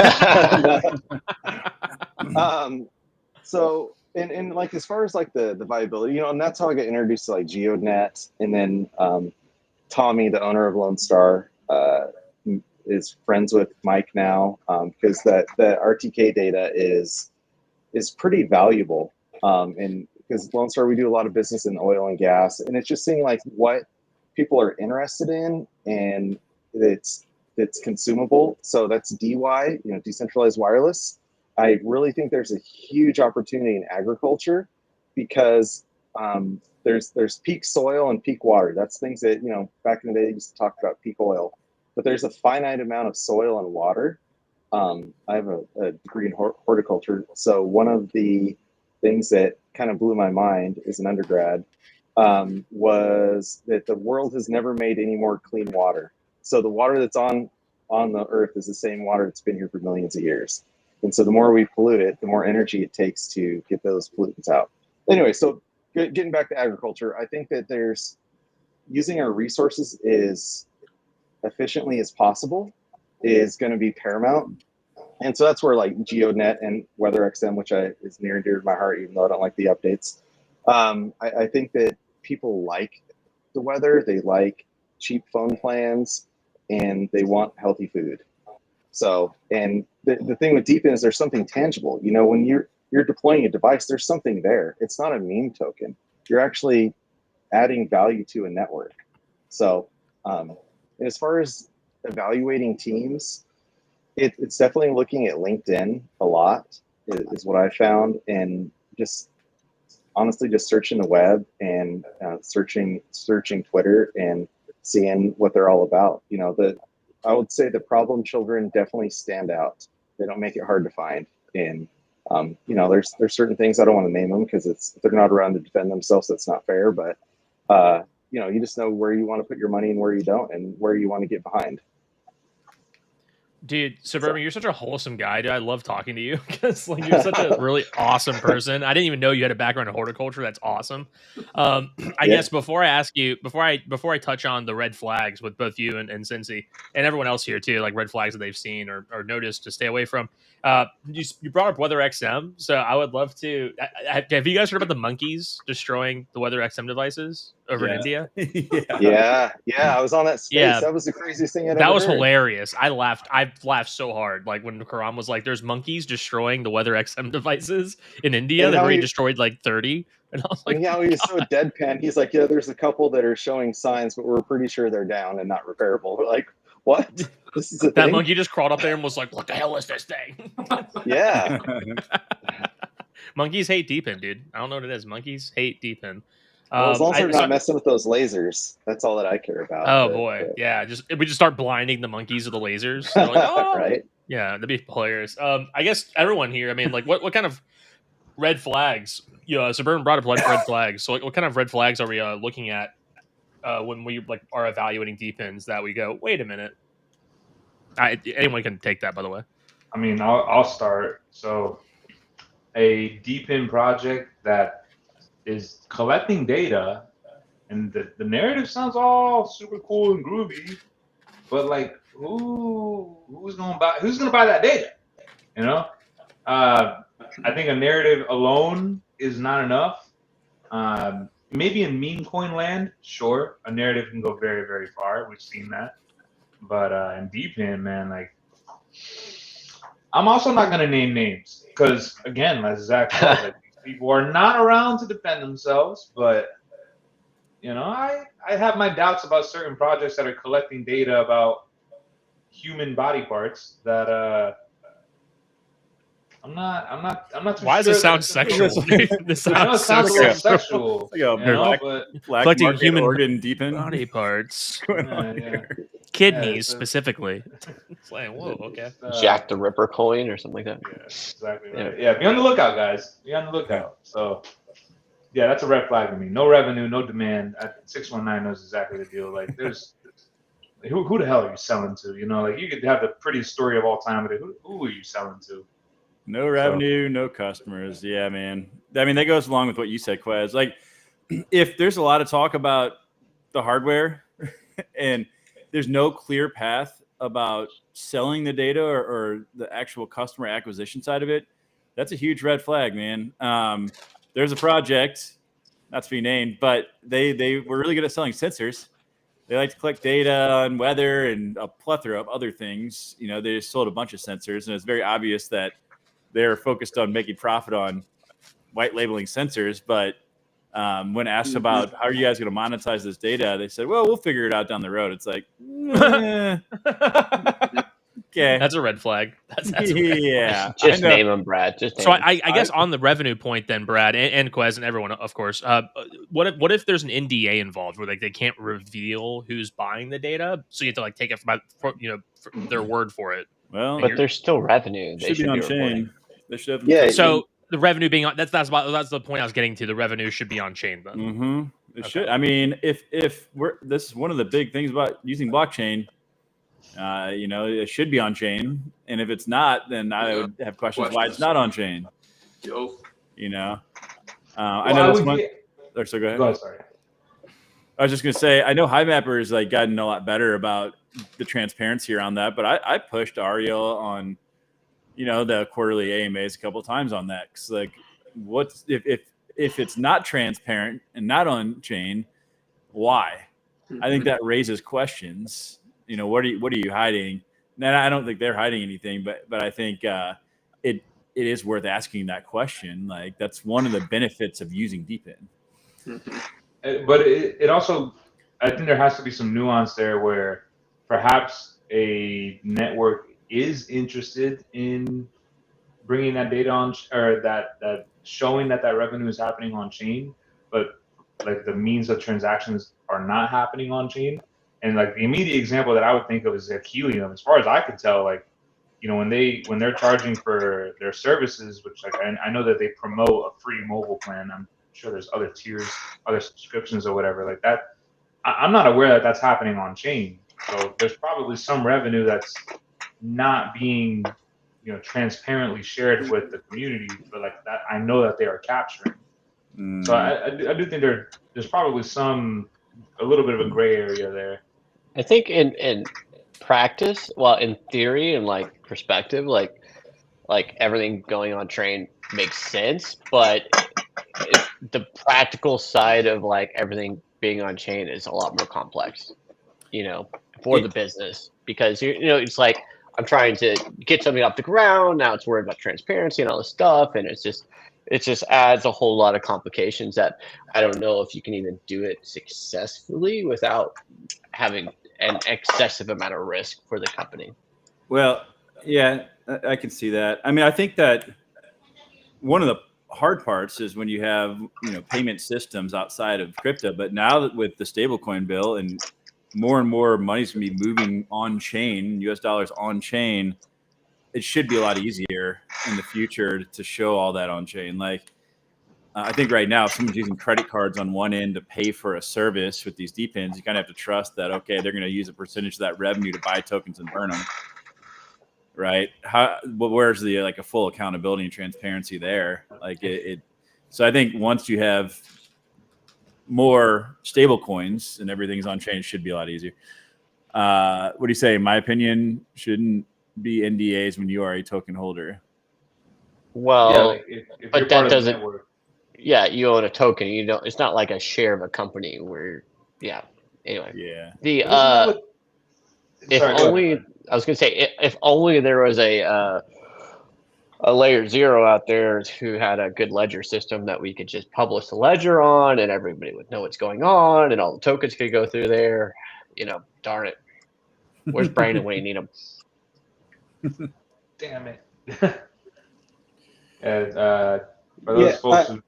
So, and as far as the viability, and that's how I got introduced to GeoNet, and then Tommy, the owner of Lone Star, is friends with Mike now, because that RTK data is pretty valuable, and because Lone Star, we do a lot of business in oil and gas, and it's just seeing what people are interested in, and it's consumable. So that's DY, decentralized wireless. I really think there's a huge opportunity in agriculture because there's peak soil and peak water. That's things that, back in the day, they used to talk about peak oil, but there's a finite amount of soil and water. I have a degree in horticulture. So one of the things that kind of blew my mind as an undergrad was that the world has never made any more clean water. So the water that's on the earth is the same water that's been here for millions of years. And so the more we pollute it, the more energy it takes to get those pollutants out. Anyway, so getting back to agriculture, I think that there's using our resources as efficiently as possible is going to be paramount. And so that's where GeoNet and WeatherXM, which is near and dear to my heart, even though I don't like the updates. I think that people like the weather, they like cheap phone plans, and they want healthy food. So, and the thing with DePIN is there's something tangible. When you're deploying a device, there's something there. It's not a meme token. You're actually adding value to a network. So, and as far as evaluating teams, it's definitely looking at LinkedIn a lot is what I found, and just honestly just searching the web and searching Twitter and seeing what they're all about. I would say the problem children definitely stand out. They don't make it hard to find. And, there's certain things, I don't want to name them because they're not around to defend themselves. That's not fair. But, you just know where you want to put your money and where you don't, and where you want to get behind. Dude, Suburban, you're such a wholesome guy, dude. I love talking to you because you're such a really awesome person. I didn't even know you had a background in horticulture. That's awesome. I guess before I ask you, before I touch on the red flags with both you and Cincy and everyone else here too, red flags that they've seen or noticed to stay away from. You brought up WeatherXM, so I would love to. Have you guys heard about the monkeys destroying the WeatherXM devices over in India. Yeah. I was on that space. Yeah. That was the craziest thing I'd That ever was heard. hilarious. I laughed so hard. Like when Karam was like, "There's monkeys destroying the Weather XM devices in India. And They've how already he- destroyed like 30." And I was like, And how he was so deadpan. He's like, yeah, there's a couple that are showing signs, but we're pretty sure they're down and not repairable. We're like, what? This is a that thing? monkey just crawled up there and was like, "What the hell is this thing?" Yeah. Monkeys hate DePIN, dude. I don't know what it is. Monkeys hate DePIN. Well, as long as they're so- not messing with those lasers, that's all that I care about. Oh boy, yeah. We just start blinding the monkeys with the lasers. They're like, oh, right? Yeah, that'd be hilarious. I guess everyone here. I mean, like, what kind of red flags? Suburban brought up red flags. So, like, what kind of red flags are we looking at when we like are evaluating DePINs? That we go, wait a minute. Anyone can take that, by the way. I mean, I'll start. So, a DePIN project that is collecting data, and the narrative sounds all super cool and groovy, but like, who's gonna buy that data? You know, I think a narrative alone is not enough. Maybe in meme coin land, sure, a narrative can go very, very far. We've seen that, but in DePIN, man, like, I'm also not gonna name names because, again, as Zach said, like, people are not around to defend themselves. But I have my doubts about certain projects that are collecting data about human body parts that I'm not too Why sure. does it sound sexual? This I know it sounds a little sexual, but collecting human organ DePIN body parts, yeah. kidneys specifically. It's like, whoa, okay. Jack the Ripper coin or something like that. Yeah, exactly right. Yeah, be on the lookout, guys. Be on the lookout. So, yeah, that's a red flag to me. No revenue, no demand. 619 knows exactly the deal. Like, there's who the hell are you selling to? Like, you could have the prettiest story of all time, but who are you selling to? No revenue, no customers. Yeah, man. I mean, that goes along with what you said, Quez. Like, if there's a lot of talk about the hardware and there's no clear path about selling the data or the actual customer acquisition side of it, that's a huge red flag, man. There's a project, not to be named, but they were really good at selling sensors. They like to collect data on weather and a plethora of other things. They just sold a bunch of sensors, and it's very obvious that they're focused on making profit on white labeling sensors. But when asked about how are you guys going to monetize this data, they said, well, we'll figure it out down the road. It's like, okay. That's a red flag. That's a red yeah. flag. Just name them, Brad. Just name So them. I guess on the revenue point then, Brad and Quez and everyone, of course, what if there's an NDA involved where like they can't reveal who's buying the data, so you have to like take it for their word for it? Well, But there's still revenue. They should be on reporting. chain. They should have. Yeah. So the revenue being on that's the point I was getting to. The revenue should be on chain then. Mm-hmm. It should. I mean, if this is one of the big things about using blockchain. It should be on chain, and if it's not, then I would have questions why it's not on chain. I know this one. So go ahead. Go ahead, sorry. I was just gonna say, I know HighMapper has like gotten a lot better about the transparency around that, but I pushed Ariel on, the quarterly AMAs a couple of times on that. Cause like, what's if it's not transparent and not on chain, why? I think that raises questions. What are you hiding? And I don't think they're hiding anything, but I think it is worth asking that question. Like, that's one of the benefits of using DePIN. But it also, I think there has to be some nuance there where perhaps a network is interested in bringing that data on, or that showing that revenue is happening on chain, but like the means of transactions are not happening on chain. And like the immediate example that I would think of is like Helium. As far as I could tell, like, when they're charging for their services, which like I know that they promote a free mobile plan. I'm sure there's other tiers, other subscriptions or whatever like that. I'm not aware that that's happening on chain. So there's probably some revenue that's not being, transparently shared with the community, but like that, I know that they are capturing. So I do think there's probably a little bit of a gray area there. I think in practice, well, in theory and like perspective, like everything going on train makes sense, but the practical side of like everything being on chain is a lot more complex, for the business, because it's like I'm trying to get something off the ground. Now it's worried about transparency and all this stuff, and it just adds a whole lot of complications that I don't know if you can even do it successfully without having an excessive amount of risk for the company. Well, yeah, I can see that. I mean, I think that one of the hard parts is when you have payment systems outside of crypto, but now that with the stablecoin bill and more money's gonna be moving on chain, US dollars on chain, it should be a lot easier in the future to show all that on chain. Like I think right now, if someone's using credit cards on one end to pay for a service with these DePINs, you kind of have to trust that, okay, they're going to use a percentage of that revenue to buy tokens and burn them. Right? Where's the a full accountability and transparency there? Like so I think once you have more stable coins and everything's on chain, it should be a lot easier. What do you say? In my opinion, shouldn't be NDAs when you are a token holder. Well, if but you're that part of the doesn't. network. Yeah, you own a token. It's not like a share of a company where. Yeah. Anyway. Yeah. The But isn't that what- if Sorry, go only ahead. I was gonna say if only there was a layer 0 out there who had a good ledger system that we could just publish the ledger on, and everybody would know what's going on, and all the tokens could go through there. Darn it. Where's Brandon when you need him? Damn it. And for those folks who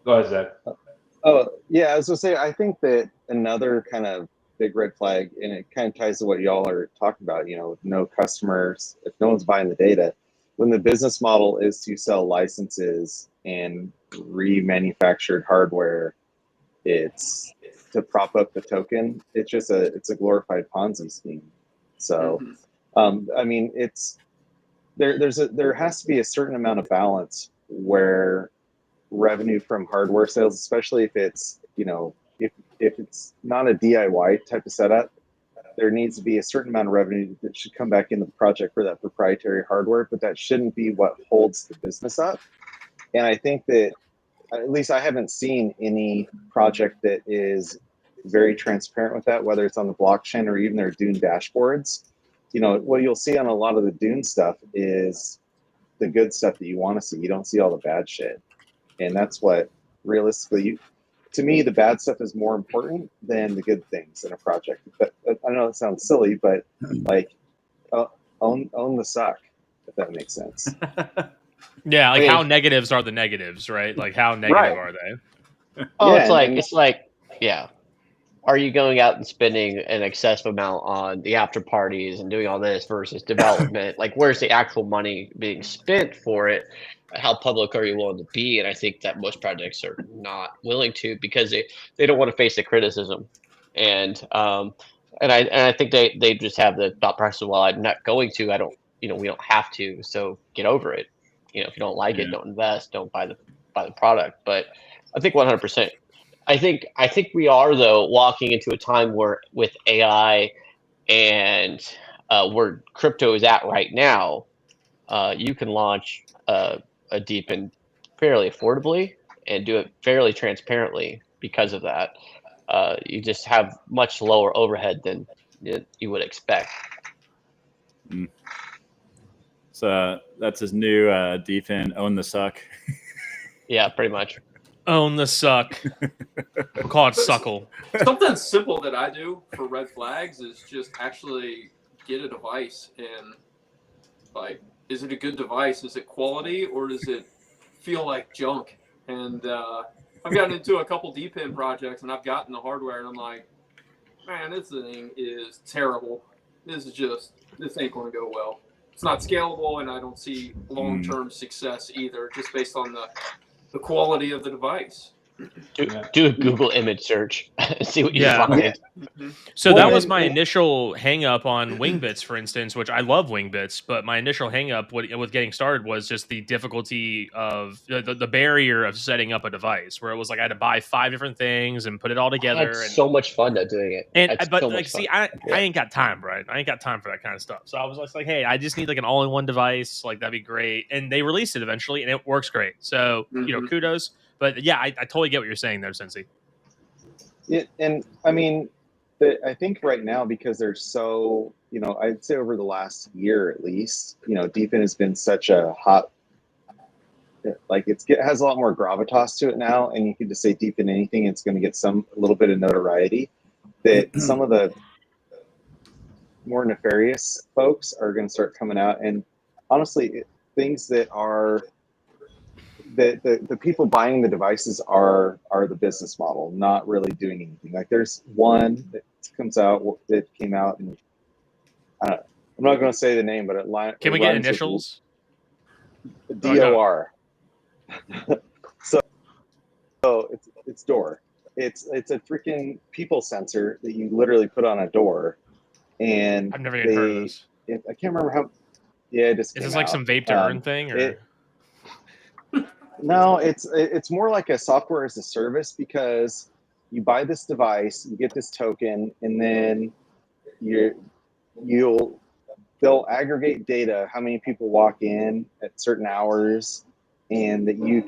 go ahead, Zach. Oh, yeah, I was going to say, I think that another kind of big red flag, and it kind of ties to what y'all are talking about, with no customers, if no one's buying the data, when the business model is to sell licenses and remanufactured hardware, it's to prop up the token. It's just it's a glorified Ponzi scheme. So, I mean, there has to be a certain amount of balance where revenue from hardware sales, especially if it's if it's not a DIY type of setup, there needs to be a certain amount of revenue that should come back into the project for that proprietary hardware, but that shouldn't be what holds the business up. And I think that at least I haven't seen any project that is very transparent with that, whether it's on the blockchain or even their Dune dashboards. What you'll see on a lot of the Dune stuff is the good stuff that you want to see. You don't see all the bad shit. And that's what realistically, to me, the bad stuff is more important than the good things in a project. But I know it sounds silly, but own the suck, if that makes sense. Yeah, like how negatives are the negatives, right? Like how negative are they? Oh, yeah, it's like, yeah. Are you going out and spending an excessive amount on the after parties and doing all this versus development? Like, where's the actual money being spent for it? How public are you willing to be? And I think that most projects are not willing to because they don't want to face the criticism. And I think they just have the thought process, well, I'm not going to. I don't, we don't have to. So get over it. If you don't like it, don't invest. Don't buy the product. But I think 100%. I think we are, though, walking into a time where with AI and where crypto is at right now, you can launch a DePIN fairly affordably and do it fairly transparently because of that. You just have much lower overhead than you would expect. So that's his new DePIN, own the suck. Yeah, pretty much. Own the suck. We'll call it suckle. Something simple that I do for red flags is just actually get a device and is it a good device? Is it quality or does it feel like junk? And I've gotten into a couple DePIN projects and I've gotten the hardware and I'm like, man, this thing is terrible. This ain't going to go well. It's not scalable and I don't see long-term success either, just based on the quality of the device. Do a Google image search. See what you find. So that was my initial hang up on Wingbits, for instance, which I love Wingbits, but my initial hang up with getting started was just the difficulty of the barrier of setting up a device, where it was like I had to buy 5 different things and put it all together. I had so much fun at doing it. I ain't got time, right? I ain't got time for that kind of stuff. So I was just like, hey, I just need like an all-in-one device. Like that'd be great. And they released it eventually, and it works great. So kudos. But yeah, I totally get what you're saying there, Cincy. And I mean, I think right now, because they're so, I'd say over the last year at least, DePIN has been such a hot, like it has a lot more gravitas to it now, and you can just say DePIN anything, it's going to get a little bit of notoriety. That some of the more nefarious folks are going to start coming out, and honestly, things that are the people buying the devices are the business model, not really doing anything. Like there's one that came out, and I'm not going to say the name, but Can we get initials? DOR. So it's DOR. It's a freaking people sensor that you literally put on a door, and I've never even heard of this. I can't remember how. Yeah, it just is this like some vape to earn thing, or? No, it's more like a software as a service, because you buy this device, you get this token, and then they'll aggregate data, how many people walk in at certain hours, and that you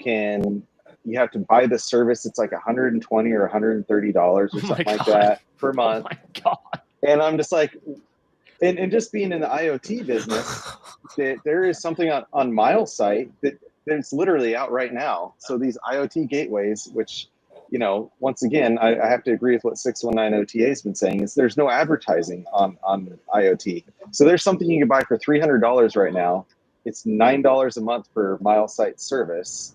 have to buy the service. It's like $120 or $130 or something like that per month. Oh my God. And I'm just like, and just being in the IoT business, that there is something on Mile's site that's literally out right now. So these IoT gateways, which, once again, I have to agree with what 619 OTA has been saying, is there's no advertising on IoT. So there's something you can buy for $300 right now. It's $9 a month for Mile site service.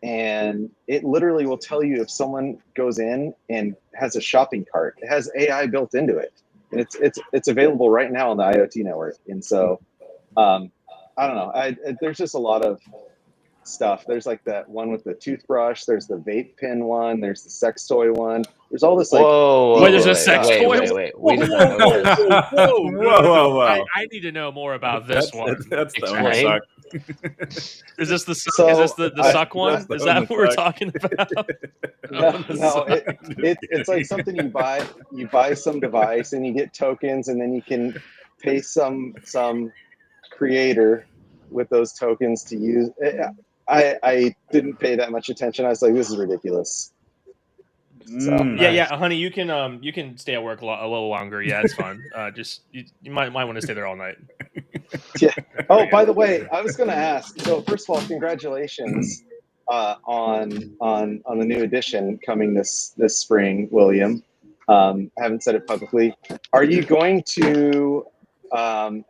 And it literally will tell you if someone goes in and has a shopping cart. It has AI built into it. And it's available right now on the IoT network. And so, I don't know. There's just a lot of stuff. There's like that one with the toothbrush. There's the vape pen one. There's the sex toy one. There's all this like. Wait, there's a sex toy. Wait. We did not know this. Whoa. I need to know more about this one. That's the only suck. Is this the suck one? Is that what we're talking about? No, it's like something you buy. You buy some device and you get tokens, and then you can pay some creator with those tokens to use. I didn't pay that much attention. I was like, this is ridiculous. So. Yeah, honey, you can stay at work a little longer. Yeah, it's fun. Just you might want to stay there all night. Yeah. Oh, by the way, I was going to ask. So first of all, congratulations on the new edition coming this spring, William. I haven't said it publicly. Are you going to get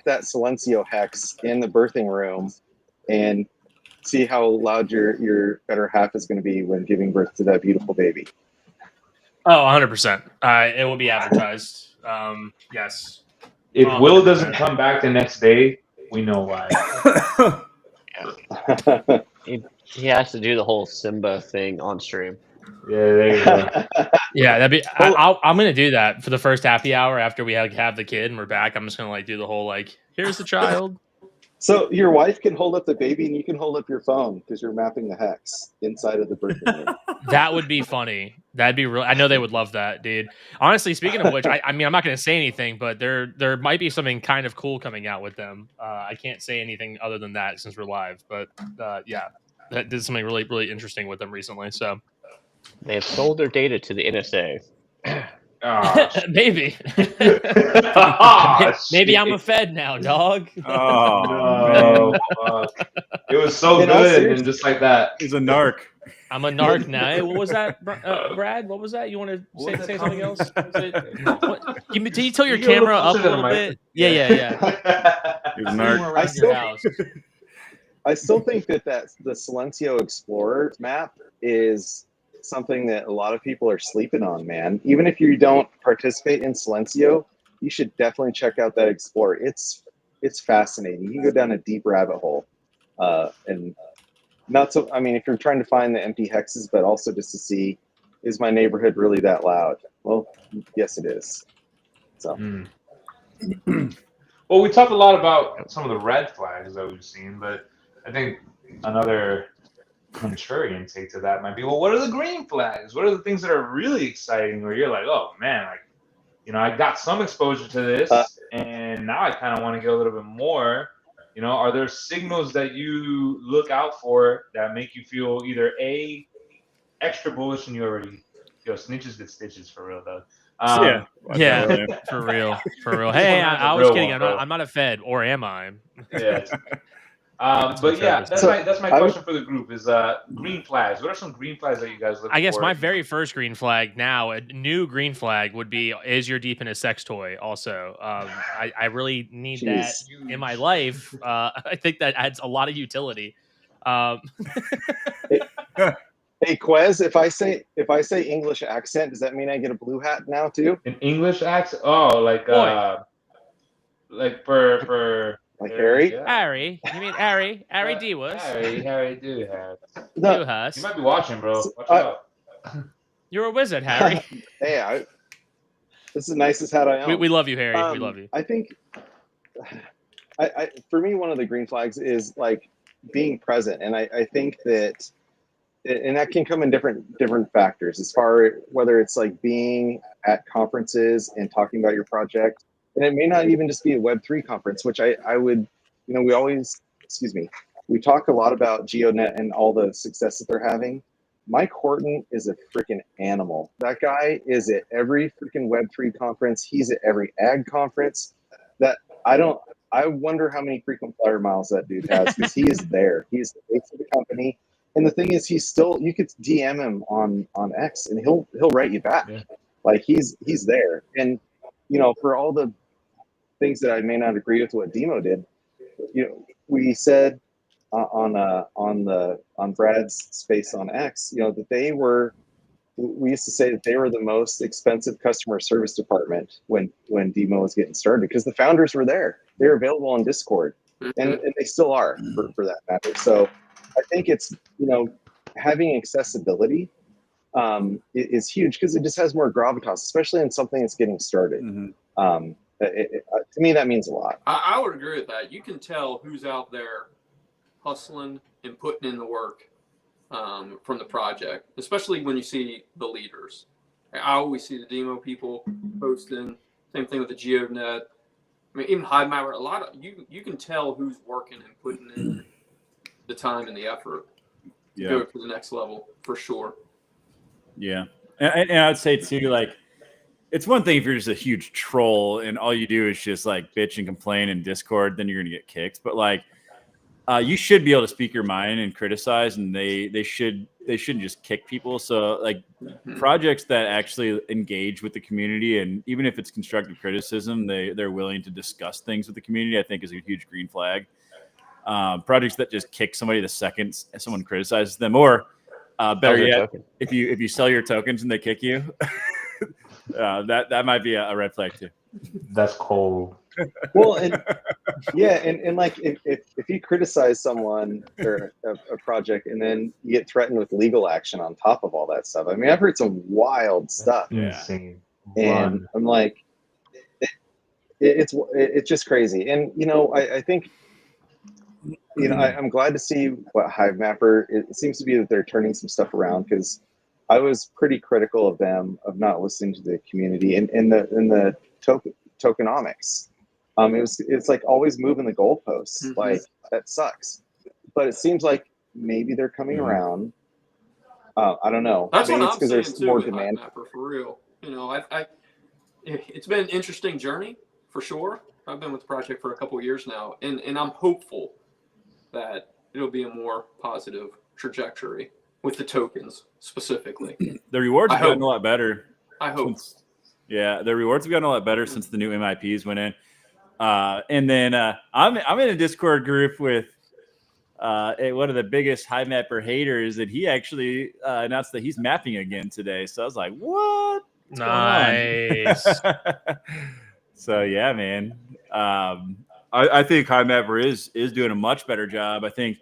that Silencio hex in the birthing room and see how loud your better half is going to be when giving birth to that beautiful baby? Oh, 100%. It will be advertised. Yes. If Will doesn't come back the next day, we know why. He has to do the whole Simba thing on stream. Yeah, there you go. Yeah, that'd be. I'm gonna do that for the first happy hour after we have the kid and we're back. I'm just gonna do the whole here's the child. So your wife can hold up the baby and you can hold up your phone because you're mapping the hex inside of the birthing room. That would be funny. That'd be real. I know they would love that, dude. Honestly, speaking of which, I mean, I'm not going to say anything, but there might be something kind of cool coming out with them. I can't say anything other than that since we're live, but yeah, that did something really, really interesting with them recently. So they have sold their data to the NSA. Maybe. Maybe I'm a Fed now, dog. Oh, no. It was so good, and just like that. He's a narc. I'm a narc now. Hey, what was that, Brad? What was that? You want to say something else? Can you tilt your camera up a little bit? Yeah. He's a narc. I still think that the Silencio Explorer map is something that a lot of people are sleeping on, man. Even if you don't participate in Silencio, you should definitely check out that Explorer. It's fascinating. You can go down a deep rabbit hole, and not so. I mean, if you're trying to find the empty hexes, but also just to see, is my neighborhood really that loud? Well, yes, it is. So. Well, we talked a lot about some of the red flags that we've seen, but I think another contrarian take to that might be, well, what are the green flags? What are the things that are really exciting where you're like, oh man, I got some exposure to this and now I kind of want to get a little bit more. Are there signals that you look out for that make you feel either A, extra bullish than you already. Yo, snitches get stitches for real, though. Yeah, for real. Hey, I was kidding. I'm not a Fed, or am I? Yeah. But yeah, that's my question for the group is green flags. What are some green flags that you guys look for? I guess my very first green flag now, a new green flag would be, is your DePIN a sex toy? Also, I really need that in my life. I think that adds a lot of utility. Hey Quez, if I say English accent, does that mean I get a blue hat now too? An English accent? Oh, like for like Harry? Yeah. Harry? You mean Harry? Harry Dewas? Harry Dewhurst. Dewhurst. You might be watching, bro. Watch out. You're a wizard, Harry. Hey, this is the nicest hat I own. We love you, Harry. We love you. I think, for me, one of the green flags is like being present, and I think that, and that can come in different factors, as far whether it's like being at conferences and talking about your project, and it may not even just be a Web3 conference, which I would, we always, we talk a lot about GeoNet and all the success that they're having. Mike Horton is a freaking animal. That guy is at every freaking Web3 conference. He's at every ag conference. I wonder how many frequent flyer miles that dude has, because he is there. He's the face of the company. And the thing is, you could DM him on X and he'll write you back. Yeah. Like he's there. And for all the things that I may not agree with what Demo did, we said on Brad's space on X, that we used to say that they were the most expensive customer service department when Demo was getting started, because the founders were there. They were available on Discord, and they still are for that matter. So I think it's, having accessibility is huge, because it just has more gravitas, especially in something that's getting started. Mm-hmm. To me, that means a lot. I would agree with that. You can tell who's out there hustling and putting in the work from the project, especially when you see the leaders. I always see the Demo people posting. Same thing with the GeoNet. I mean, even HiveMapper. A lot of you can tell who's working and putting in the time and the effort to go to the next level, for sure. Yeah, and I'd say too, like, it's one thing if you're just a huge troll and all you do is just like bitch and complain in Discord, then you're gonna get kicked. But like, you should be able to speak your mind and criticize, and they shouldn't just kick people. So like, projects that actually engage with the community, and even if it's constructive criticism, they're willing to discuss things with the community, I think is a huge green flag. Projects that just kick somebody the second someone criticizes them, or better yet, if you sell your tokens and they kick you, that might be a red flag too. That's cold. Well, and like if you criticize someone or a project and then you get threatened with legal action on top of all that stuff, I mean, I've heard some wild stuff. Insane. And I'm like, it's just crazy. And I think, I'm glad to see what HiveMapper. It seems to be that they're turning some stuff around, because I was pretty critical of them, of not listening to the community and in the tokenomics. It's like always moving the goalposts. Mm-hmm. Like, that sucks. But it seems like maybe they're coming around. I don't know. That's maybe what it's because there's more demand. For real. It's been an interesting journey for sure. I've been with the project for a couple of years now, and I'm hopeful that it'll be a more positive trajectory with the tokens specifically. The rewards have gotten a lot better. I hope. The rewards have gotten a lot better since the new MIPs went in. And then I'm in a Discord group with one of the biggest HiveMapper haters, and he actually announced that he's mapping again today. So I was like, what? What's nice. So yeah, man. I think HiveMapper is doing a much better job. I think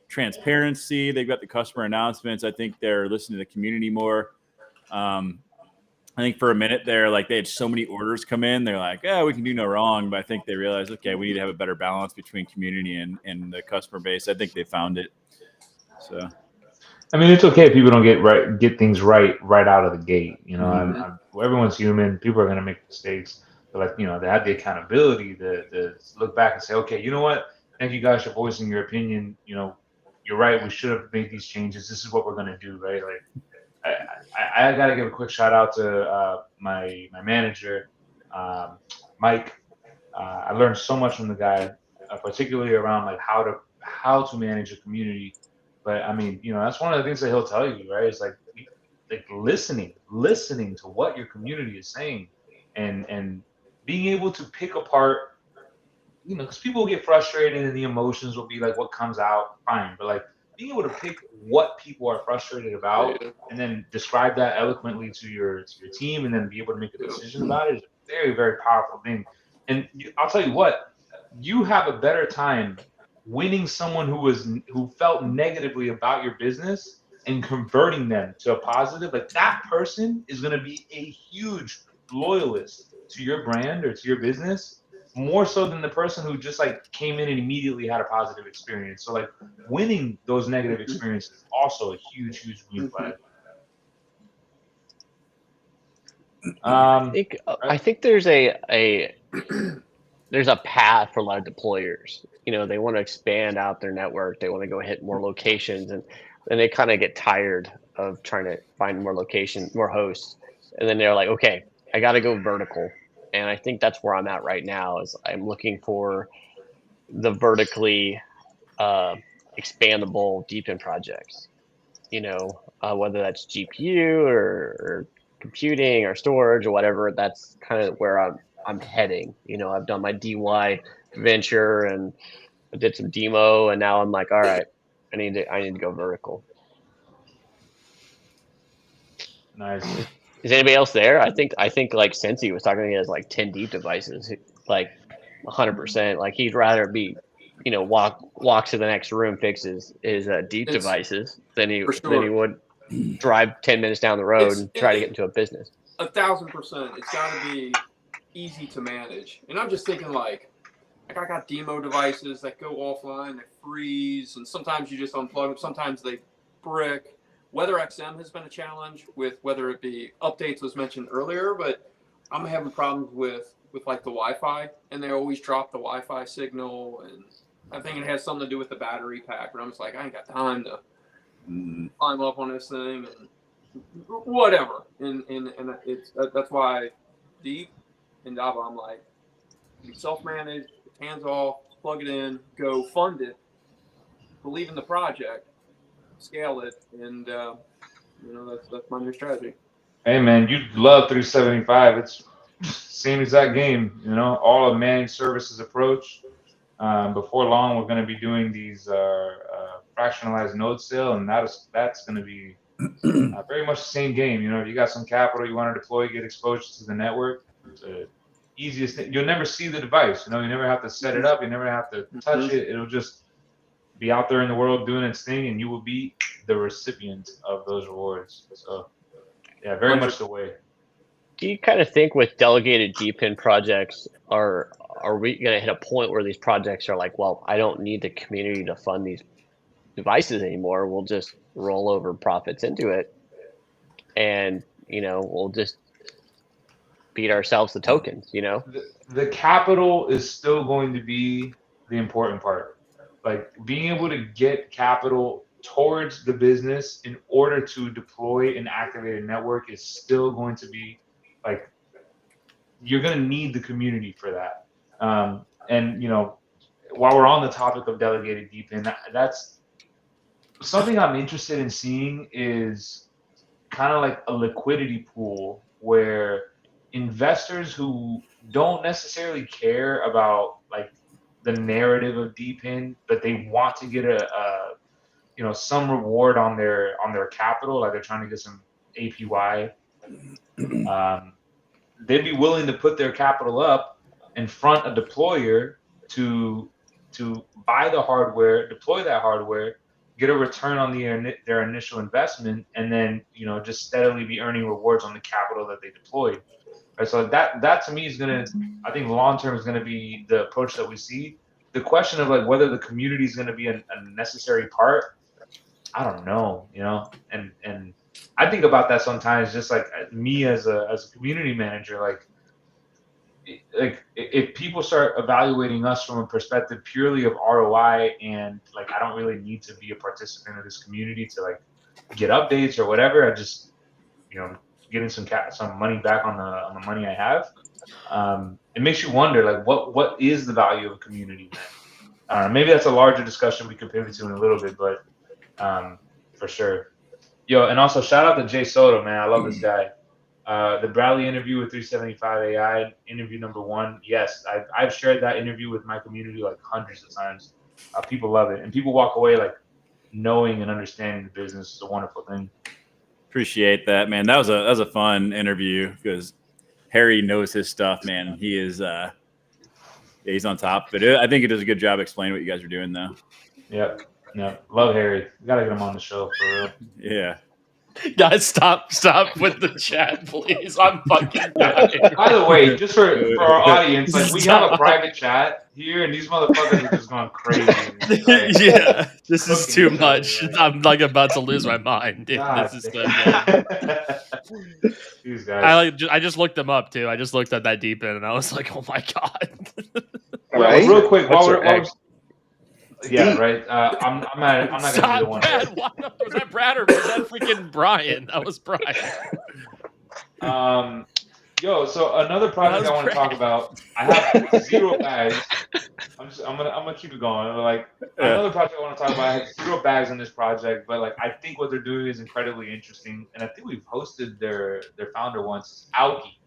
transparency, they've got the customer announcements. I think they're listening to the community more. I think for a minute there, like, they had so many orders come in. They're like, yeah, we can do no wrong. But I think they realized, okay, we need to have a better balance between community and the customer base. I think they found it. So, I mean, it's okay if people don't get things right out of the gate. Everyone's human. People are going to make mistakes. But they have the accountability to look back and say, okay, you know what? Thank you guys for voicing your opinion. You're right. We should have made these changes. This is what we're going to do, right? Like, I got to give a quick shout out to my manager, Mike. I learned so much from the guy, particularly around like how to manage a community. But I mean, that's one of the things that he'll tell you, right? It's like listening to what your community is saying, and being able to pick apart, because people will get frustrated and the emotions will be like what comes out, fine. But like being able to pick what people are frustrated about and then describe that eloquently to your team and then be able to make a decision about it is a very, very powerful thing. And I'll tell you what, you have a better time winning someone who felt negatively about your business and converting them to a positive. Like that person is going to be a huge loyalist to your brand or to your business, more so than the person who just like came in and immediately had a positive experience. So like winning those negative experiences is also a huge green flag. I think there's a path for a lot of deployers. They want to expand out their network. They want to go hit more locations, and then they kind of get tired of trying to find more locations, more hosts, and then they're like, okay, I got to go vertical. And I think that's where I'm at right now. Is I'm looking for the vertically expandable DePIN projects. Whether that's GPU or computing or storage or whatever. That's kind of where I'm heading. I've done my DY venture and I did some demo, and now I'm like, all right, I need to go vertical. Nice. Is anybody else there? I think like Cincy was talking, he has like 10 deep devices, like 100%. Like he'd rather be, walk to the next room, fix his deep devices than he would drive 10 minutes down the road and try to get into a business. 1,000%. It's got to be easy to manage. And I'm just thinking like I got demo devices that go offline, they freeze, and sometimes you just unplug them. Sometimes they brick. WeatherXM has been a challenge with whether it be updates was mentioned earlier, but I'm having problems with like the Wi-Fi, and they always drop the Wi-Fi signal, and I think it has something to do with the battery pack. But I'm just like, I ain't got time to climb up on this thing and whatever. And it's that's why Deep and Dava, I'm like, be self-managed, hands off, plug it in, go fund it, believe in the project, scale it, and that's my new strategy. Hey man, you love 375. It's same exact game, all a managed services approach. Before long, we're going to be doing these fractionalized node sale, and that's going to be very much the same game. You got some capital you want to deploy, get exposure to the network. It's the easiest thing. You'll never see the device. You never have to set it up. You never have to touch it. It'll just be out there in the world doing its thing, and you will be the recipient of those rewards. So, yeah, very much the way. Do you kind of think with delegated DePIN projects, are we going to hit a point where these projects are like, well, I don't need the community to fund these devices anymore. We'll just roll over profits into it, and we'll just beat ourselves the tokens. The capital is still going to be the important part. Like being able to get capital towards the business in order to deploy and activate a network is still going to be like, you're going to need the community for that. And while we're on the topic of delegated DePIN, that's something I'm interested in seeing, is kind of like a liquidity pool where investors who don't necessarily care about like the narrative of DePIN, but they want to get some reward on their capital, like they're trying to get some APY. They'd be willing to put their capital up in front of deployer to buy the hardware, deploy that hardware, get a return on their initial investment, and then just steadily be earning rewards on the capital that they deployed. Right, so that to me is gonna, I think long term is gonna be the approach that we see. The question of like whether the community is gonna be a necessary part, I don't know, and I think about that sometimes, just like me as a community manager, like if people start evaluating us from a perspective purely of ROI, and like I don't really need to be a participant of this community to like get updates or whatever, getting some money back on the money I have. It makes you wonder, like, what is the value of a community then? Maybe that's a larger discussion we could pivot to in a little bit, but for sure. Yo, and also shout out to Jay Soto, man. I love this guy. The Bradley interview with 375 AI, interview number 1. Yes, I've shared that interview with my community like hundreds of times. People love it, and people walk away like knowing and understanding the business is a wonderful thing. Appreciate that, man. That was a fun interview because Harry knows his stuff, man. He is he's on top. But I think he does a good job explaining what you guys are doing, though. Yep. Love Harry. We gotta get him on the show for real. Yeah. Guys, stop with the chat, please. I'm fucking dying. By the way, just for our audience, like we have a private chat here, and these motherfuckers are just going crazy. Like, yeah, this is too much. Right. I'm like about to lose my mind. Dude. This is so good. These guys. I just looked them up too. I just looked at that DePIN, and I was like, oh my god. Right? Real quick, yeah, right. I'm not gonna be the one. Brad, was that Brad or was that freaking Brian? That was Brian. So another project I want to talk about. I have 0 bags. I'm gonna keep it going. Like another project I want to talk about. I have 0 bags in this project, but like I think what they're doing is incredibly interesting, and I think we've hosted their founder once, Aoki.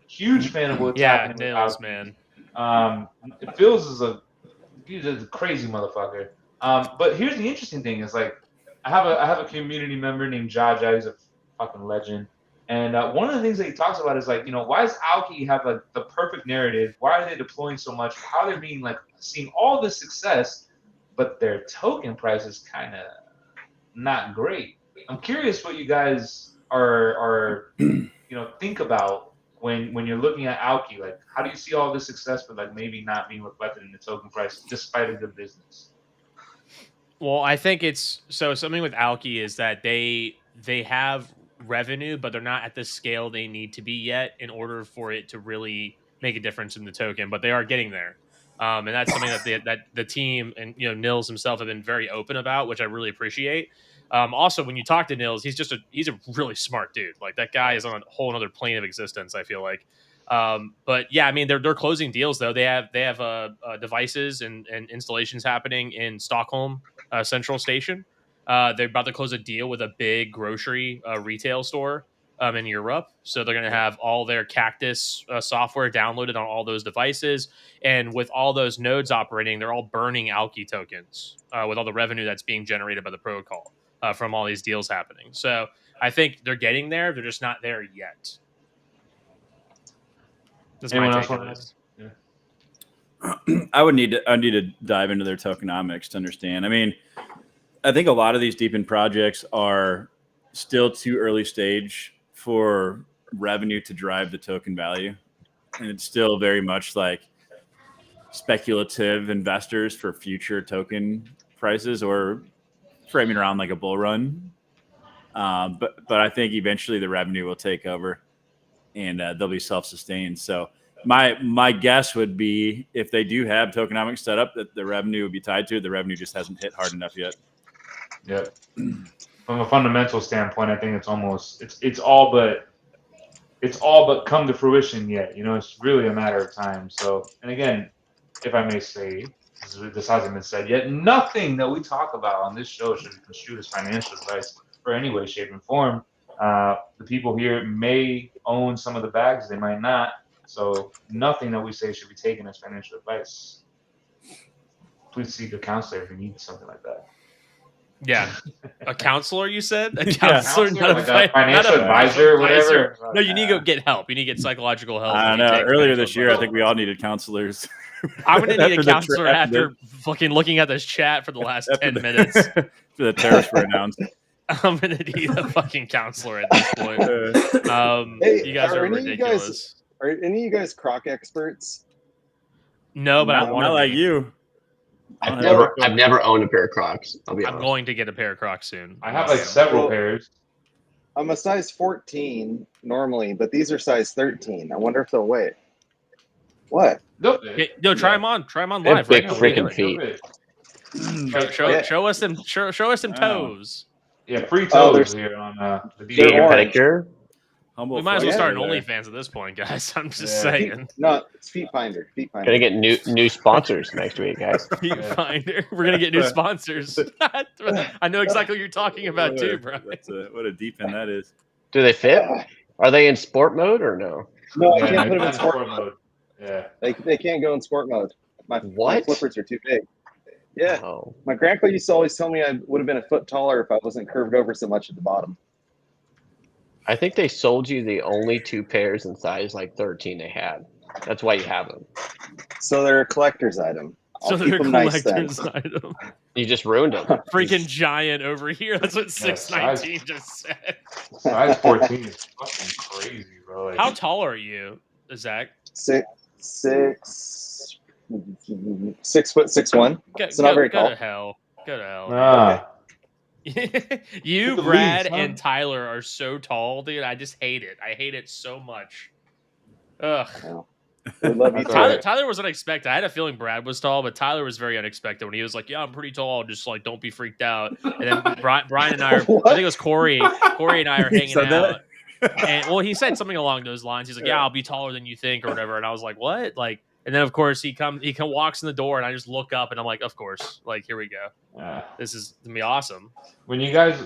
Huge fan of what's happening. Yeah, Nils, man. Phil's he's a crazy motherfucker. But here's the interesting thing: is like I have a community member named Jaja. He's a fucking legend. And one of the things that he talks about is like, why does Aoki have like the perfect narrative? Why are they deploying so much? How they're being like seeing all this success, but their token price is kind of not great. I'm curious what you guys are think about when you're looking at Aoki. Like, how do you see all this success, but like maybe not being reflected in the token price despite a good business? Well, I think it's something with Aoki is that they have revenue, but they're not at the scale they need to be yet in order for it to really make a difference in the token. But they are getting there, and that's something that the team and Nils himself have been very open about, which I really appreciate. Also, when you talk to Nils, he's a really smart dude. Like that guy is on a whole other plane of existence, I feel like. But yeah, I mean they're closing deals though. They have devices and installations happening in Stockholm Central Station. They're about to close a deal with a big grocery retail store in Europe. So they're going to have all their Cactus software downloaded on all those devices. And with all those nodes operating, they're all burning Aoki tokens with all the revenue that's being generated by the protocol from all these deals happening. So I think they're getting there. They're just not there yet. That's my take on this. I need to dive into their tokenomics to understand. I mean, I think a lot of these DePIN projects are still too early stage for revenue to drive the token value. And it's still very much like speculative investors for future token prices or framing around like a bull run. But I think eventually the revenue will take over and they'll be self-sustained. So my guess would be if they do have tokenomics set up that the revenue would be tied to it. The revenue just hasn't hit hard enough yet. Yep. From a fundamental standpoint, I think it's all but come to fruition yet. It's really a matter of time. So, and again, if I may say, this hasn't been said yet, nothing that we talk about on this show should be construed as financial advice for any way, shape, and form. The people here may own some of the bags, they might not. So nothing that we say should be taken as financial advice. Please seek a counselor if you need something like that. Yeah, a counselor. You said a counselor, not like a financial advisor, or whatever. No, you need to go get help. You need to get psychological help. I know. Earlier this year, I think we all needed counselors. I'm gonna need a counselor after fucking looking at this chat for the last 10 minutes. After the tariffs were announced. I'm gonna need a fucking counselor at this point. Hey, you guys are ridiculous. Are any of you guys croc experts? No, but I want to. Not like you. I've never owned a pair of Crocs. I'm going to get a pair of Crocs soon. I have like several pairs. I'm a size 14 normally, but these are size 13. I wonder if they'll wait. What? No, try them on. Try them on live. Big freaking feet. Show us some toes. Yeah, free toes here on the pedicure. Humble. We might as well Yeah. start an OnlyFans at this point, guys. I'm just Yeah. saying. No, it's Feet Finder. Feet Finder. Gonna get new sponsors next week, guys. Feet Yeah. Finder. We're gonna get new sponsors. I know exactly what you're talking about too, bro. What a DePIN that is. Do they fit? Are they in sport mode or no? No, I Yeah, can't put them in not sport mode. Yeah. They can't go in sport mode. My What? flippers are too big. Yeah. Oh. My grandpa used to always tell me I would have been a foot taller if I wasn't curved over so much at the bottom. I think they sold you the only 2 pairs in size like 13 they had. That's why you have them. So they're a collector's item. I'll So keep they're them nice then. collector's item. You just ruined them. Freaking giant over here. That's what 619 just said. Size 14 is fucking crazy, bro. Like, How tall are you, Zach? 6'1". Go, So not very go tall. to hell. Go to hell. nah. You, The Brad, leaves, huh? and Tyler are so tall, dude. I just hate it. I hate it so much. Ugh. We love you, Tyler was unexpected. I had a feeling Brad was tall, but Tyler was very unexpected when he was like, "Yeah, I'm pretty tall. Just like, don't be freaked out." And then Brian and I are, I think it was Corey. Corey and I are hanging said out. that? And well, he said something along those lines. He's like, "Yeah, I'll be taller than you think," or whatever. And I was like, "What?" Like, and then of course he walks in the door, and I just look up, and I'm like, "Of course!" Like, here we go. Yeah. This is gonna be awesome. When you guys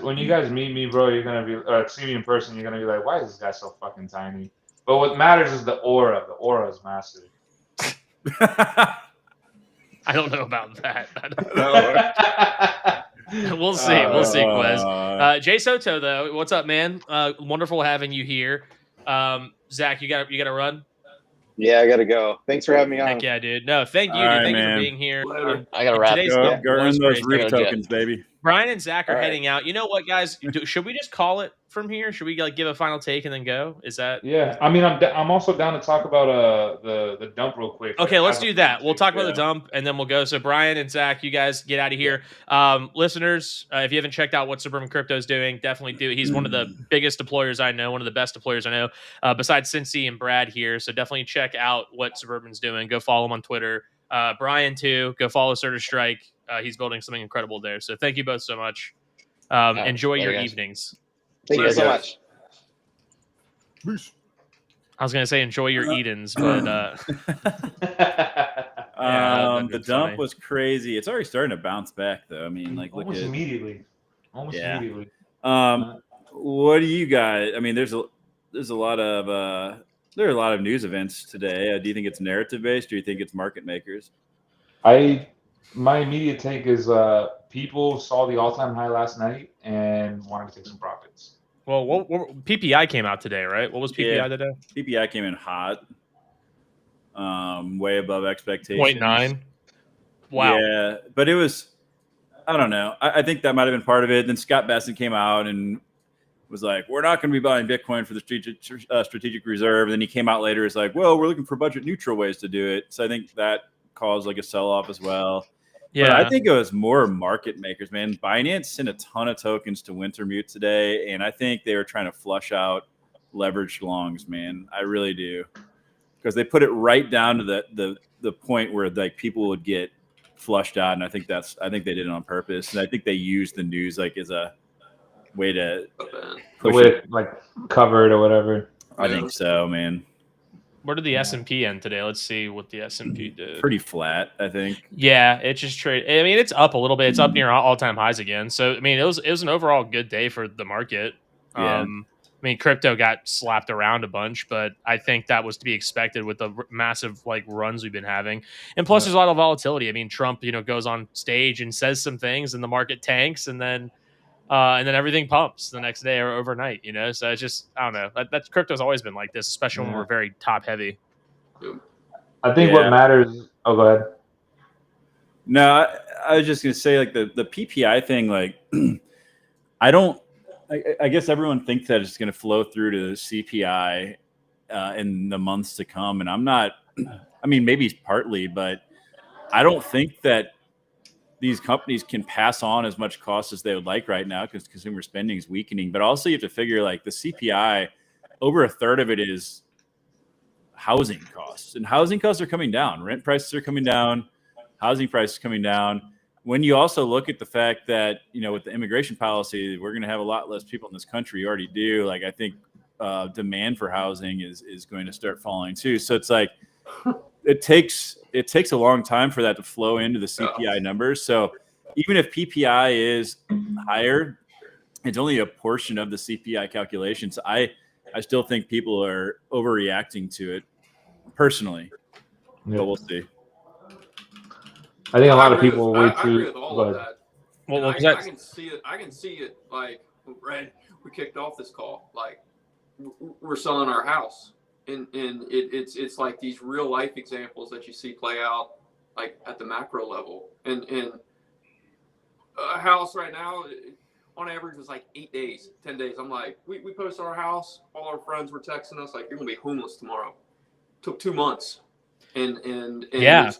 meet me, bro, you're gonna be see me in person. You're gonna be like, why is this guy so fucking tiny? But what matters is the aura. The aura is massive. I don't know about that. We'll see. We'll see, Quez. Jay Soto, though, what's up, man? Wonderful having you here. Zach, you got to run. Yeah, I gotta go. Thanks for having me on. Heck yeah, dude. No, thank you. All right, Thank you man. for being here. I gotta wrap. Today's Go Yeah, earn was those crazy. roof Gotta get- tokens, baby. Brian and Zach are All right. heading out. You know what, guys? Should we just call it from here? Should we like give a final take and then go? Is that Yeah, I mean, I'm also down to talk about the dump real quick. okay? Let's As a do that. We'll talk about Yeah. the dump and then we'll go. So Brian and Zach, you guys get out of here. Listeners, if you haven't checked out what Suburban Crypto is doing, definitely do. He's one of the biggest deployers I know, one of the best deployers I know, besides Cincy and Brad here. So definitely check out what Suburban's doing. Go follow him on Twitter. Brian too. Go follow Certa Strike. He's building something incredible there. So thank you both so much. Enjoy later, your guys. evenings. Thank you Cheers, so guys. much. I was gonna say enjoy your Edens, but Yeah, that'd The been dump funny. was crazy. It's already starting to bounce back, though. I mean, like, look almost at. immediately. Almost Yeah. immediately. What do you guys? I mean, there's a lot of there are a lot of news events today. Do you think it's narrative based, or do you think it's market makers? My immediate take is people saw the all-time high last night and wanted to take some profits. Well, PPI came out today, right? What was PPI Yeah. today? PPI came in hot, way above expectations. 0.9. Wow. Yeah, but it was. I don't know. I think that might have been part of it. Then Scott Bassett came out and was like, "We're not going to be buying Bitcoin for the strategic reserve." And then he came out later. It's like, "Well, we're looking for budget neutral ways to do it." So I think that caused like a sell off as well. Yeah. But I think it was more market makers, man. Binance sent a ton of tokens to Wintermute today, and I think they were trying to flush out leveraged longs, man. I really do, because they put it right down to the point where like people would get flushed out, and I think they did it on purpose, and I think they used the news like as a way to The push way it. it, like covered or whatever. I think so, man. Where did the S&P end today? Let's see what the S&P did. Pretty flat, I think. Yeah, it just trade. I mean, it's up a little bit. It's up near all-time highs again. So I mean, it was an overall good day for the market. Yeah. I mean, crypto got slapped around a bunch, but I think that was to be expected with the massive like runs we've been having. And plus, there's a lot of volatility. I mean, Trump, goes on stage and says some things, and the market tanks, and then everything pumps the next day or overnight. So it's just I don't know. That's crypto's always been like this, especially when we're very top heavy. I think Yeah. what matters. Oh, go ahead. No, I was just gonna say like the PPI thing. Like, I guess everyone thinks that it's gonna flow through to CPI in the months to come, and I'm not. I mean, maybe partly, but I don't think that these companies can pass on as much cost as they would like right now because consumer spending is weakening. But also, you have to figure like the CPI, over a third of it is housing costs, and housing costs are coming down. Rent prices are coming down. Housing prices coming down. When you also look at the fact that, with the immigration policy, we're going to have a lot less people in this country. You already do. Like, I think demand for housing is going to start falling too. So it's like it takes a long time for that to flow into the CPI numbers. So even if PPI is higher, it's only a portion of the CPI calculations. I still think people are overreacting to it personally, but we'll see. I think a lot of people are way I agree with all of that. Well, I can see it. I can see it. Like, right, we kicked off this call. Like, we're selling our house, and it's like these real life examples that you see play out, like at the macro level. And a house right now, on average, is like 8 days, 10 days. I'm like, we posted our house. All our friends were texting us like, you're gonna be homeless tomorrow. Took 2 months, and yeah,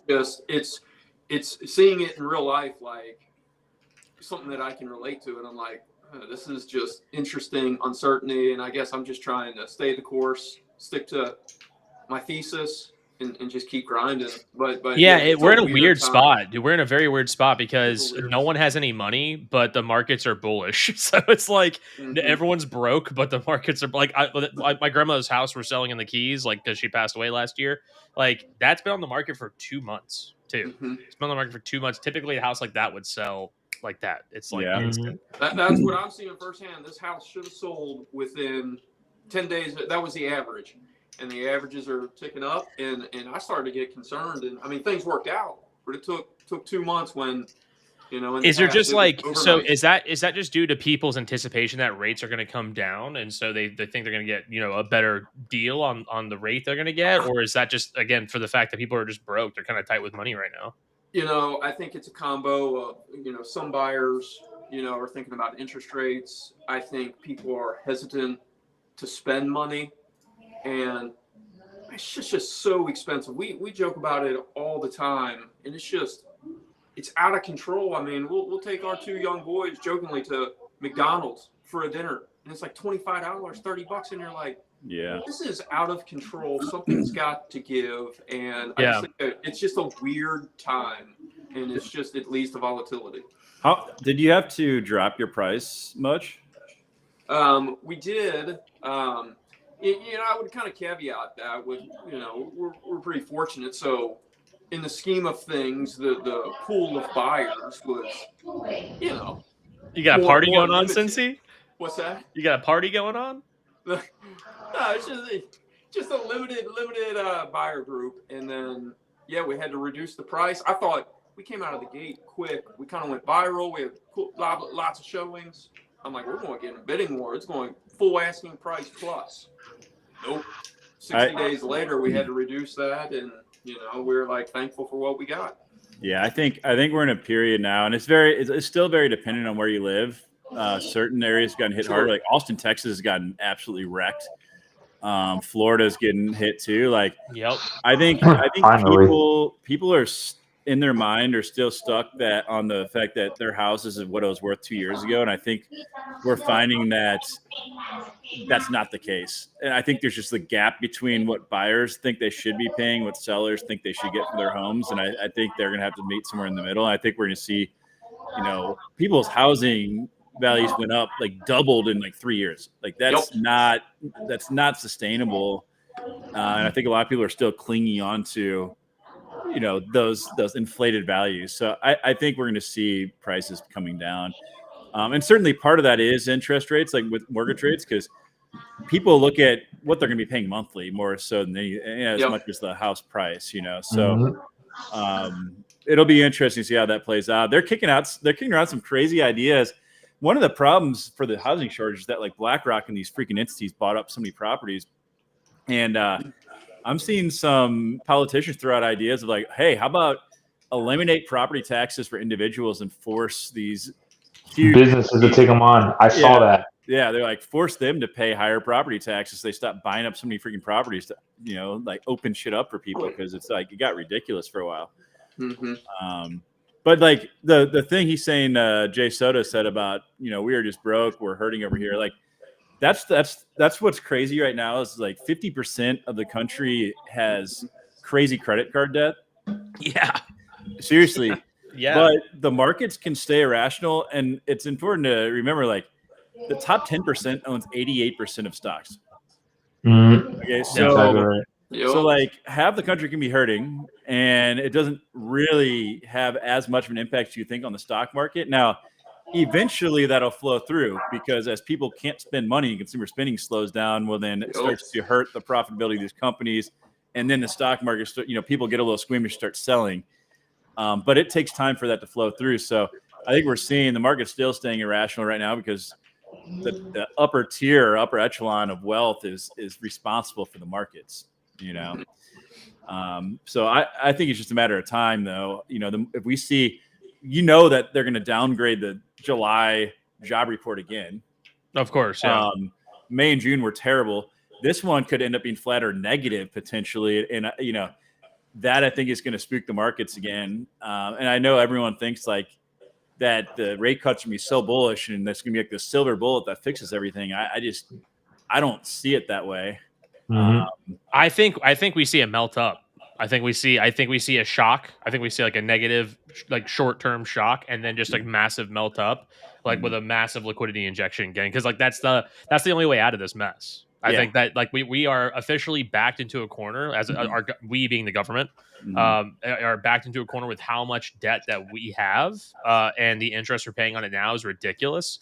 it's seeing it in real life, like something that I can relate to, and I'm like, this is just interesting uncertainty, and I guess I'm just trying to stay the course, stick to my thesis, and just keep grinding. But yeah, we're in a weird spot. Dude, we're in a very weird spot because no one has any money, but the markets are bullish. So it's like everyone's broke, but the markets are like my grandmother's house we're selling in the Keys, like because she passed away last year. Like that's been on the market for 2 months too. It's been on the market for 2 months. Typically, a house like that would sell like that. It's like instant. That's what I'm seeing firsthand. This house should have sold within 10 days. That was the average. And the averages are ticking up, and I started to get concerned. And I mean, things worked out, but it took 2 months when, you know. Is there just like so? Is that just due to people's anticipation that rates are going to come down, and so they think they're going to get a better deal on the rate they're going to get, or is that just again for the fact that people are just broke? They're kind of tight with money right now. I think it's a combo of some buyers are thinking about interest rates. I think people are hesitant to spend money. And it's just so expensive. We joke about it all the time, and it's out of control. I mean, we'll take our 2 young boys jokingly to McDonald's for a dinner, and it's like $25, $30, and you're like, yeah, this is out of control. Something's got to give, and I just think it's just a weird time, and it leads to volatility. How did you have to drop your price much? We did. I would kind of caveat that with, we're pretty fortunate. So in the scheme of things, the pool of buyers was, You got a party going on, Cincy? What's that? You got a party going on? No, it's just a limited buyer group. And then, we had to reduce the price. I thought we came out of the gate quick. We kind of went viral. We had lots of showings. I'm like, we're going to get in a bidding war. It's going full asking price plus. Nope. 60 days later, we had to reduce that, and we're like thankful for what we got. Yeah, I think we're in a period now, and it's still very dependent on where you live. Certain areas have gotten hit hard. Like Austin, Texas has gotten absolutely wrecked. Florida's getting hit too. Like, yep. I think people are in their mind are still stuck on the fact that their house is what it was worth 2 years ago, and I think we're finding that that's not the case. And I think there's just a gap between what buyers think they should be paying, what sellers think they should get for their homes, and I think they're going to have to meet somewhere in the middle. And I think we're going to see, people's housing values went up, like doubled in like 3 years. Like that's not sustainable. And I think a lot of people are still clinging on to those inflated values. So I think we're going to see prices coming down. And certainly part of that is interest rates, like with mortgage rates, because people look at what they're going to be paying monthly more so than as much as the house price, So it'll be interesting to see how that plays out. They're kicking around some crazy ideas. One of the problems for the housing shortage is that like BlackRock and these freaking entities bought up so many properties. And I'm seeing some politicians throw out ideas of like, hey, how about eliminate property taxes for individuals and force these huge businesses to take them on? I saw that. Yeah, they're like force them to pay higher property taxes. They stop buying up so many freaking properties to, like open shit up for people because it's like it got ridiculous for a while. But like the thing he's saying, Jay Soto said about we are just broke, we're hurting over here. Like that's what's crazy right now is like 50% of the country has crazy credit card debt. Yeah, seriously. Yeah, but the markets can stay irrational, and it's important to remember like the top 10% owns 88% of stocks. Okay, so Exactly right. so like half the country can be hurting, and it doesn't really have as much of an impact as you think on the stock market. Now, eventually that'll flow through because as people can't spend money and consumer spending slows down, well, then it starts to hurt the profitability of these companies, and then the stock market, people get a little squeamish, start selling. But it takes time for that to flow through. So I think we're seeing the market still staying irrational right now because the upper tier, upper echelon of wealth is responsible for the markets. So I think it's just a matter of time, though. If we see, that they're going to downgrade the July job report again. Of course, yeah. May and June were terrible. This one could end up being flat or negative potentially, and that I think is going to spook the markets again. And I know everyone thinks like that the rate cuts are going to be so bullish and that's going to be like the silver bullet that fixes everything. I don't see it that way. I think we see it melt up. I think we see a shock. I think we see like a negative, like short-term shock, and then just like massive melt up, like with a massive liquidity injection again. Because like that's the only way out of this mess. I think that like we are officially backed into a corner as we being the government are backed into a corner with how much debt that we have, and the interest we're paying on it now is ridiculous,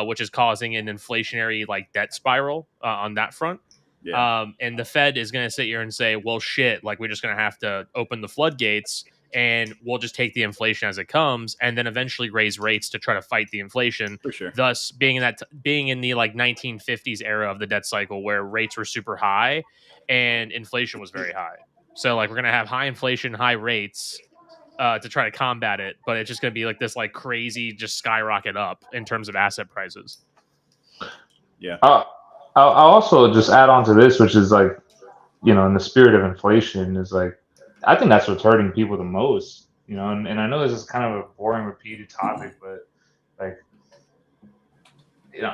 which is causing an inflationary like debt spiral on that front. Yeah. And the Fed is going to sit here and say, well, shit, like we're just going to have to open the floodgates and we'll just take the inflation as it comes and then eventually raise rates to try to fight the inflation. For sure. Thus being in the like 1950s era of the debt cycle where rates were super high and inflation was very high. So like we're going to have high inflation, high rates to try to combat it. But it's just going to be like this like crazy, just skyrocket up in terms of asset prices. Yeah. I'll also just add on to this, which is like, in the spirit of inflation, is like, I think that's what's hurting people the most, and I know this is kind of a boring, repeated topic, but like,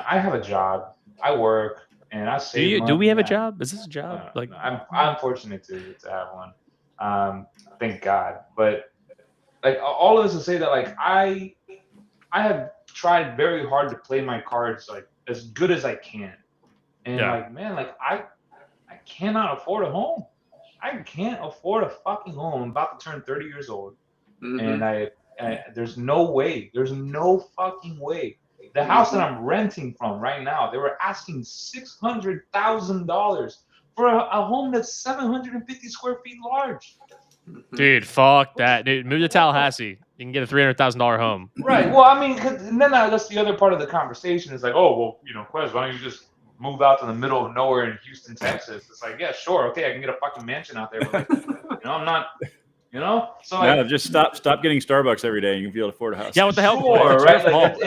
I have a job, I work, and I save money. Do we have a job? Is this a job? I'm fortunate to have one. Thank God. But like all of this to say that like I have tried very hard to play my cards like as good as I can. And like, man, like I cannot afford a home. I can't afford a fucking home. I'm about to turn 30 years old. And there's no way. There's no fucking way. The house that I'm renting from right now, they were asking $600,000 for a home that's 750 square feet large. Dude, fuck that. Dude, move to Tallahassee. You can get a $300,000 home. Right. Well, I mean, and then that's the other part of the conversation is like, oh, well, Quez, why don't you just move out to the middle of nowhere in Houston, Texas? It's like, yeah, sure, okay, I can get a fucking mansion out there, but like, I'm not, so like, just stop getting Starbucks every day and you can be able to afford a house. Yeah, what the hell? Sure, right? Like,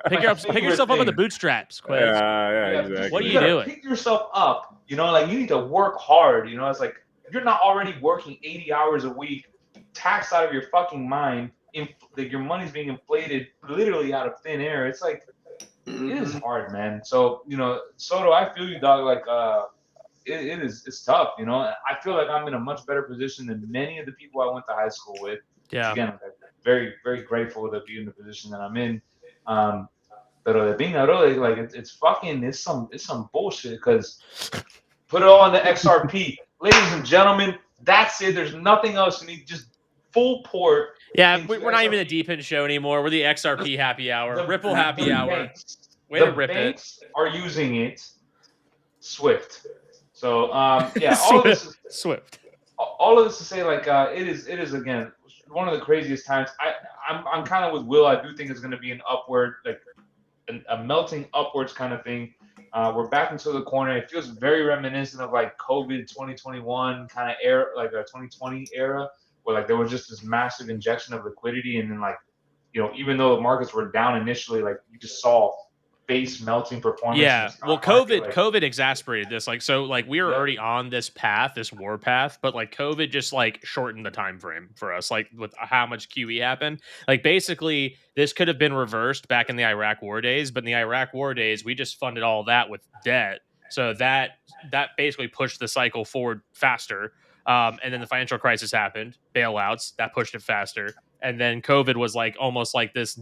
pick yourself up in the bootstraps, Quez. Yeah, exactly. What are you doing? Pick yourself up. Like you need to work hard. It's like you're not already working 80 hours a week, taxed out of your fucking mind. Like your money's being inflated literally out of thin air. It's like it is hard, man. So Soto, I feel you, dog. Like it's tough. I feel like I'm in a much better position than many of the people I went to high school with. Yeah. Again, I'm very, very grateful to be in the position that I'm in. But like it's some bullshit because put it all on the XRP, ladies and gentlemen. That's it. There's nothing else. You need just full port. Yeah, we're not even a DePIN show anymore. We're the XRP happy hour, Ripple happy hour. Way to rip it. Are using it Swift. So yeah, Swift. All of this to say, like it is again one of the craziest times. I'm kind of with Will. I do think it's going to be an upward, like a melting upwards kind of thing. We're back into the corner. It feels very reminiscent of like COVID 2021 kind of era, like a 2020 era, where like there was just this massive injection of liquidity, and then like even though the markets were down initially, like you just saw base melting performance. Yeah, well, COVID exasperated this. Like, so, like, we were already on this path, this war path, but like, COVID just like shortened the time frame for us. Like, with how much QE happened, like, basically, this could have been reversed back in the Iraq War days. But in the Iraq War days, we just funded all that with debt, so that basically pushed the cycle forward faster. And then the financial crisis happened, bailouts that pushed it faster. And then COVID was like almost like this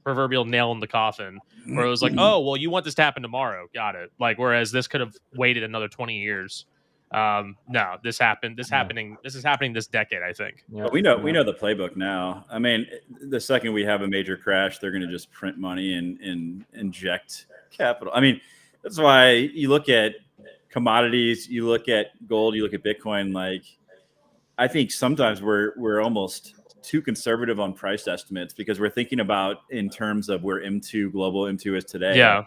proverbial nail in the coffin, where it was like, oh, well, you want this to happen tomorrow. Got it. Like, whereas this could have waited another 20 years. No, this happened. This is happening this decade, I think. Yeah. We know the playbook now. I mean, the second we have a major crash, they're going to just print money and inject capital. I mean, that's why you look at commodities, you look at gold, you look at Bitcoin. Like, I think sometimes we're almost too conservative on price estimates because we're thinking about in terms of where global M2 is today. Yeah.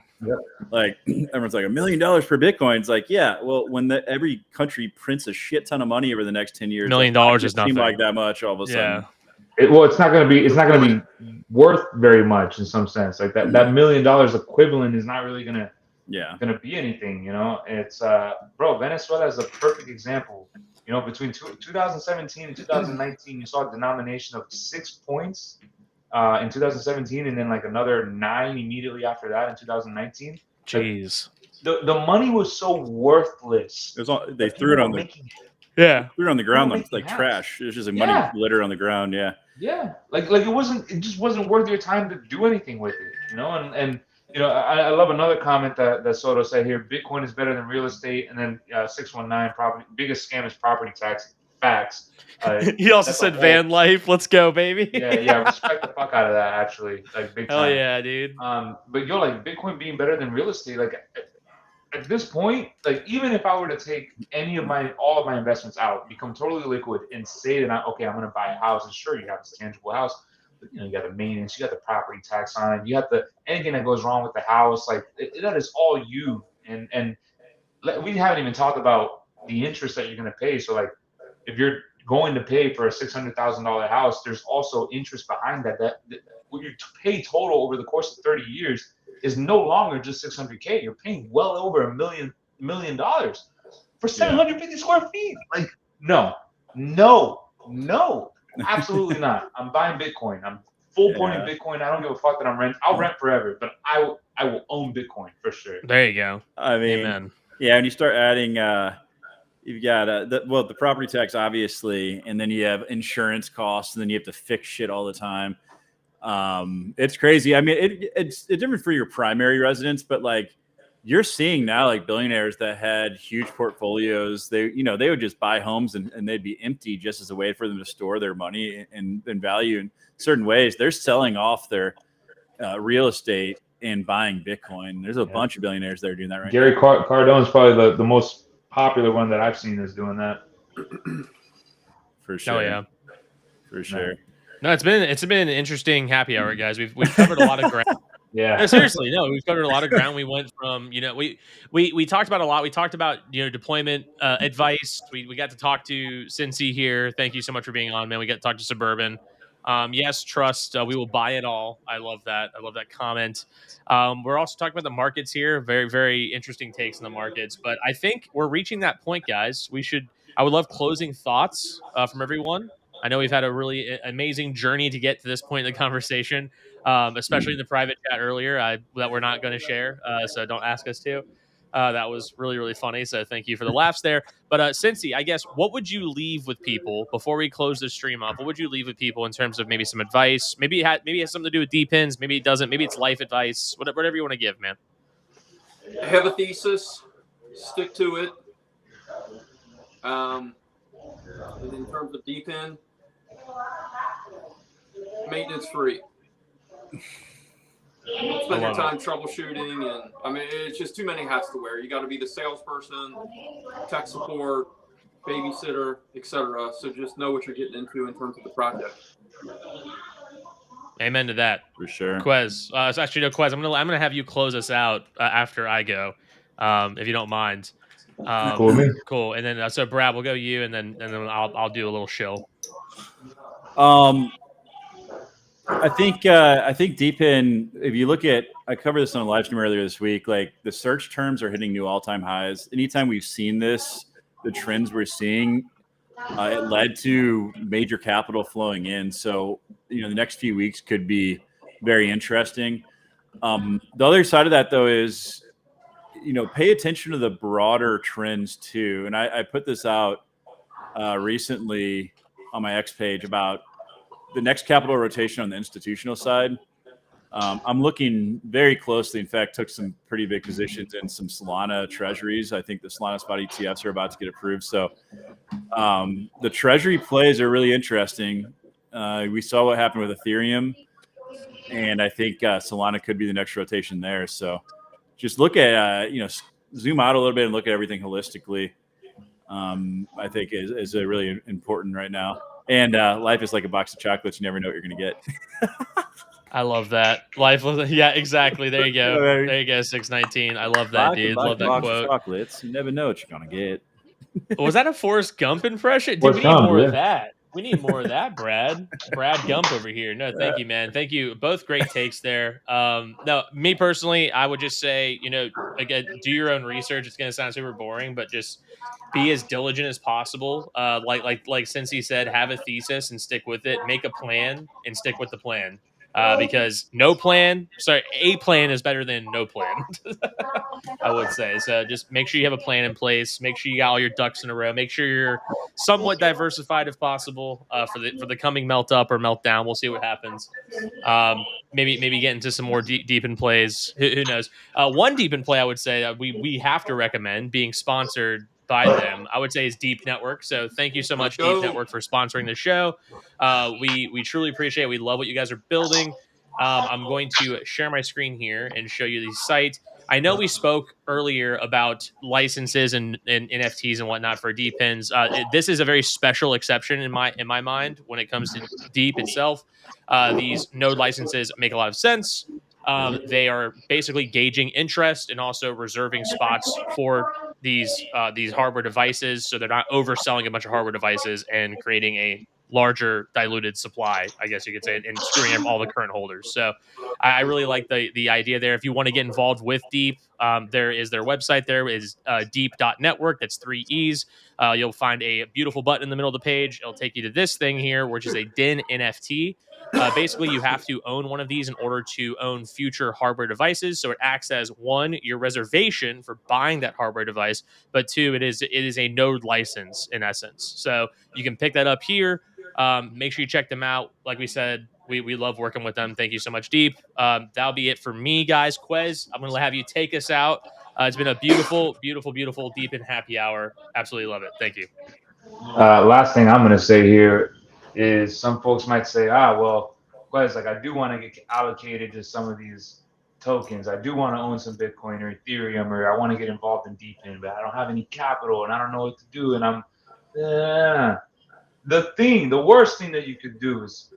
Like everyone's like $1 million per Bitcoin. It's like, yeah, well, when every country prints a shit ton of money over the next 10 years, $1 million is nothing. Seem like that much all of a sudden. It's not going to be worth very much in some sense. Like that $1 million equivalent is not really going to be anything. You know, it's bro. Venezuela is a perfect example. You know, between 2017 and 2019, you saw a denomination of 6 points in 2017, and then like another 9 immediately after that in 2019. Jeez, the money was so worthless. They threw it on the threw it on the ground like trash. It was just like money litter on the ground. Yeah, like it just wasn't worth your time to do anything with it. You know, and you know, I love another comment that Soto said here. Bitcoin is better than real estate, and then 619 property. Biggest scam is property tax. Facts. He also said van life. Let's go, baby. yeah. Respect the fuck out of that. Actually, like big time. Hell yeah, dude. But like Bitcoin being better than real estate. Like at this point, like even if I were to take all of my investments out, become totally liquid, and say that I'm going to buy a house, and sure, you have this tangible house. But, you know, you got the maintenance, you got the property tax on it, you got anything that goes wrong with the house, like that is all you. And we haven't even talked about the interest that you're going to pay. So like, if you're going to pay for a $600,000 house, there's also interest behind that. That what you pay total over the course of 30 years is no longer just $600K. You're paying well over $1 million for 750 square feet. Like, no. Absolutely not. I'm buying Bitcoin. I'm full pointing Bitcoin. I don't give a fuck that I'm rent. I'll rent forever, but I will own Bitcoin for sure. There you go. I mean, amen. Yeah, and you start adding, you've got the property tax obviously, and then you have insurance costs, and then you have to fix shit all the time. It's crazy. I mean, it's different for your primary residence, but like, you're seeing now like billionaires that had huge portfolios. They would just buy homes and they'd be empty just as a way for them to store their money and value in certain ways. They're selling off their real estate and buying Bitcoin. There's a bunch of billionaires that are doing that right Gary now. Cardone is probably the most popular one that I've seen is doing that. For sure. Oh yeah. For sure. No, it's been an interesting happy hour, guys. We've covered a lot of ground. Yeah. No, seriously, we've covered a lot of ground. We went from, we talked about a lot. We talked about, deployment advice. We got to talk to Cincy here. Thank you so much for being on, man. We got to talk to Suburban. Yes, trust. We will buy it all. I love that. I love that comment. We're also talking about the markets here. Very, very interesting takes on the markets. But I think we're reaching that point, guys. I would love closing thoughts from everyone. I know we've had a really amazing journey to get to this point in the conversation, especially in the private chat earlier that we're not going to share, so don't ask us to. That was really, really funny, so thank you for the laughs there. But Cincy, I guess, what would you leave with people before we close the stream up? What would you leave with people in terms of maybe some advice? Maybe it has something to do with DePINs. Maybe it doesn't. Maybe it's life advice. Whatever you want to give, man. Have a thesis. Stick to it. And in terms of DePIN, maintenance free. Spend your time troubleshooting, and I mean, it's just too many hats to wear. You got to be the salesperson, tech support, babysitter, etc. So just know what you're getting into in terms of the project. Amen to that. For sure. Quez, actually, no, Quez, I'm gonna have you close us out after I go, if you don't mind. Cool. And then so Brad, we'll go you, and then I'll do a little shill. I think DePIN, if you look at, I covered this on a live stream earlier this week, like the search terms are hitting new all-time highs. Anytime we've seen this, the trends we're seeing, it led to major capital flowing in. So, the next few weeks could be very interesting. The other side of that, though, is, pay attention to the broader trends too. And I put this out recently on my X page about the next capital rotation on the institutional side. I'm looking very closely. In fact, took some pretty big positions in some Solana treasuries. I think the Solana spot ETFs are about to get approved. So the treasury plays are really interesting. We saw what happened with Ethereum, and I think Solana could be the next rotation there. So just look at, zoom out a little bit and look at everything holistically. I think is a really important right now. And life is like a box of chocolates. You never know what you're going to get. I love that. Life was, yeah, exactly. There you go. There you go. 619. I love that, dude. Love that quote. Chocolates. You never know what you're going to get. Was that a Forrest Gump impression? Dude, we need more of that. We need more of that, Brad. Brad Gump over here. No, thank you, man. Thank you. Both great takes there. No, me personally, I would just say, again, do your own research. It's going to sound super boring, but just be as diligent as possible. Like since he said, have a thesis and stick with it. Make a plan and stick with the plan. Because a plan is better than no plan. I would say. So just make sure you have a plan in place. Make sure you got all your ducks in a row. Make sure you're somewhat diversified if possible for the coming melt up or meltdown. We'll see what happens. Maybe get into some more deep in plays. Who knows? One deep in play I would say that we have to recommend, being sponsored by them, I would say, is Deep Network. So thank you so much, Deep Network, for sponsoring the show. We truly appreciate it. We love what you guys are building. I'm going to share my screen here and show you the site. I know we spoke earlier about licenses and NFTs and whatnot for DePINs. This is a very special exception in my mind when it comes to Deep itself. These node licenses make a lot of sense. They are basically gauging interest and also reserving spots for these hardware devices, so they're not overselling a bunch of hardware devices and creating a larger diluted supply, I guess you could say, and screwing up all the current holders. So I really like the idea there. If you want to get involved with Deep, there is their website. There is deep.network. That's 3 E's. You'll find a beautiful button in the middle of the page. It'll take you to this thing here, which is a DIN NFT. Basically, you have to own one of these in order to own future hardware devices. So it acts as, one, your reservation for buying that hardware device, but two, it is a node license in essence. So you can pick that up here. Make sure you check them out. Like we said, we love working with them. Thank you so much, Deep. That'll be it for me, guys. Quez, I'm going to have you take us out. It's been a beautiful, beautiful, beautiful Deep and happy hour. Absolutely love it. Thank you. Last thing I'm going to say here is some folks might say, well, Quez, like, I do want to get allocated to some of these tokens. I do want to own some Bitcoin or Ethereum, or I want to get involved in DePIN, but I don't have any capital and I don't know what to do. And I'm, the worst thing that you could do is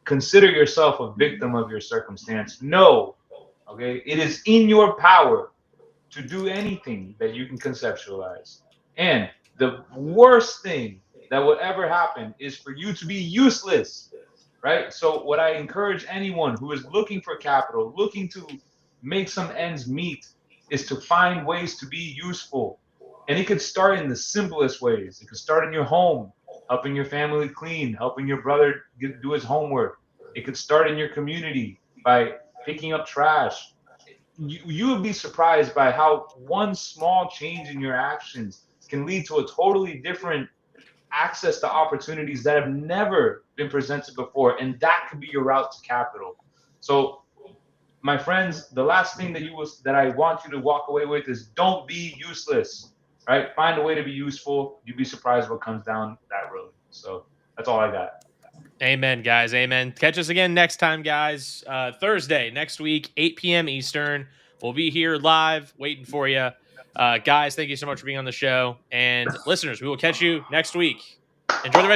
consider yourself a victim of your circumstance. No, okay? It is in your power to do anything that you can conceptualize. And the worst thing that would ever happen is for you to be useless, right? So what I encourage anyone who is looking for capital, looking to make some ends meet, is to find ways to be useful. And it could start in the simplest ways. It could start in your home, helping your family clean, helping your brother do his homework. It could start in your community by picking up trash. You would be surprised by how one small change in your actions can lead to a totally different access to opportunities that have never been presented before. And that could be your route to capital. So, my friends, the last thing that I want you to walk away with is, don't be useless, right? Find a way to be useful. You'd be surprised what comes down that road. So that's all I got. Amen, guys. Amen. Catch us again next time, guys. Thursday next week, 8 p.m. Eastern. We'll be here live waiting for you. Guys, thank you so much for being on the show. And listeners, we will catch you next week. Enjoy the rest.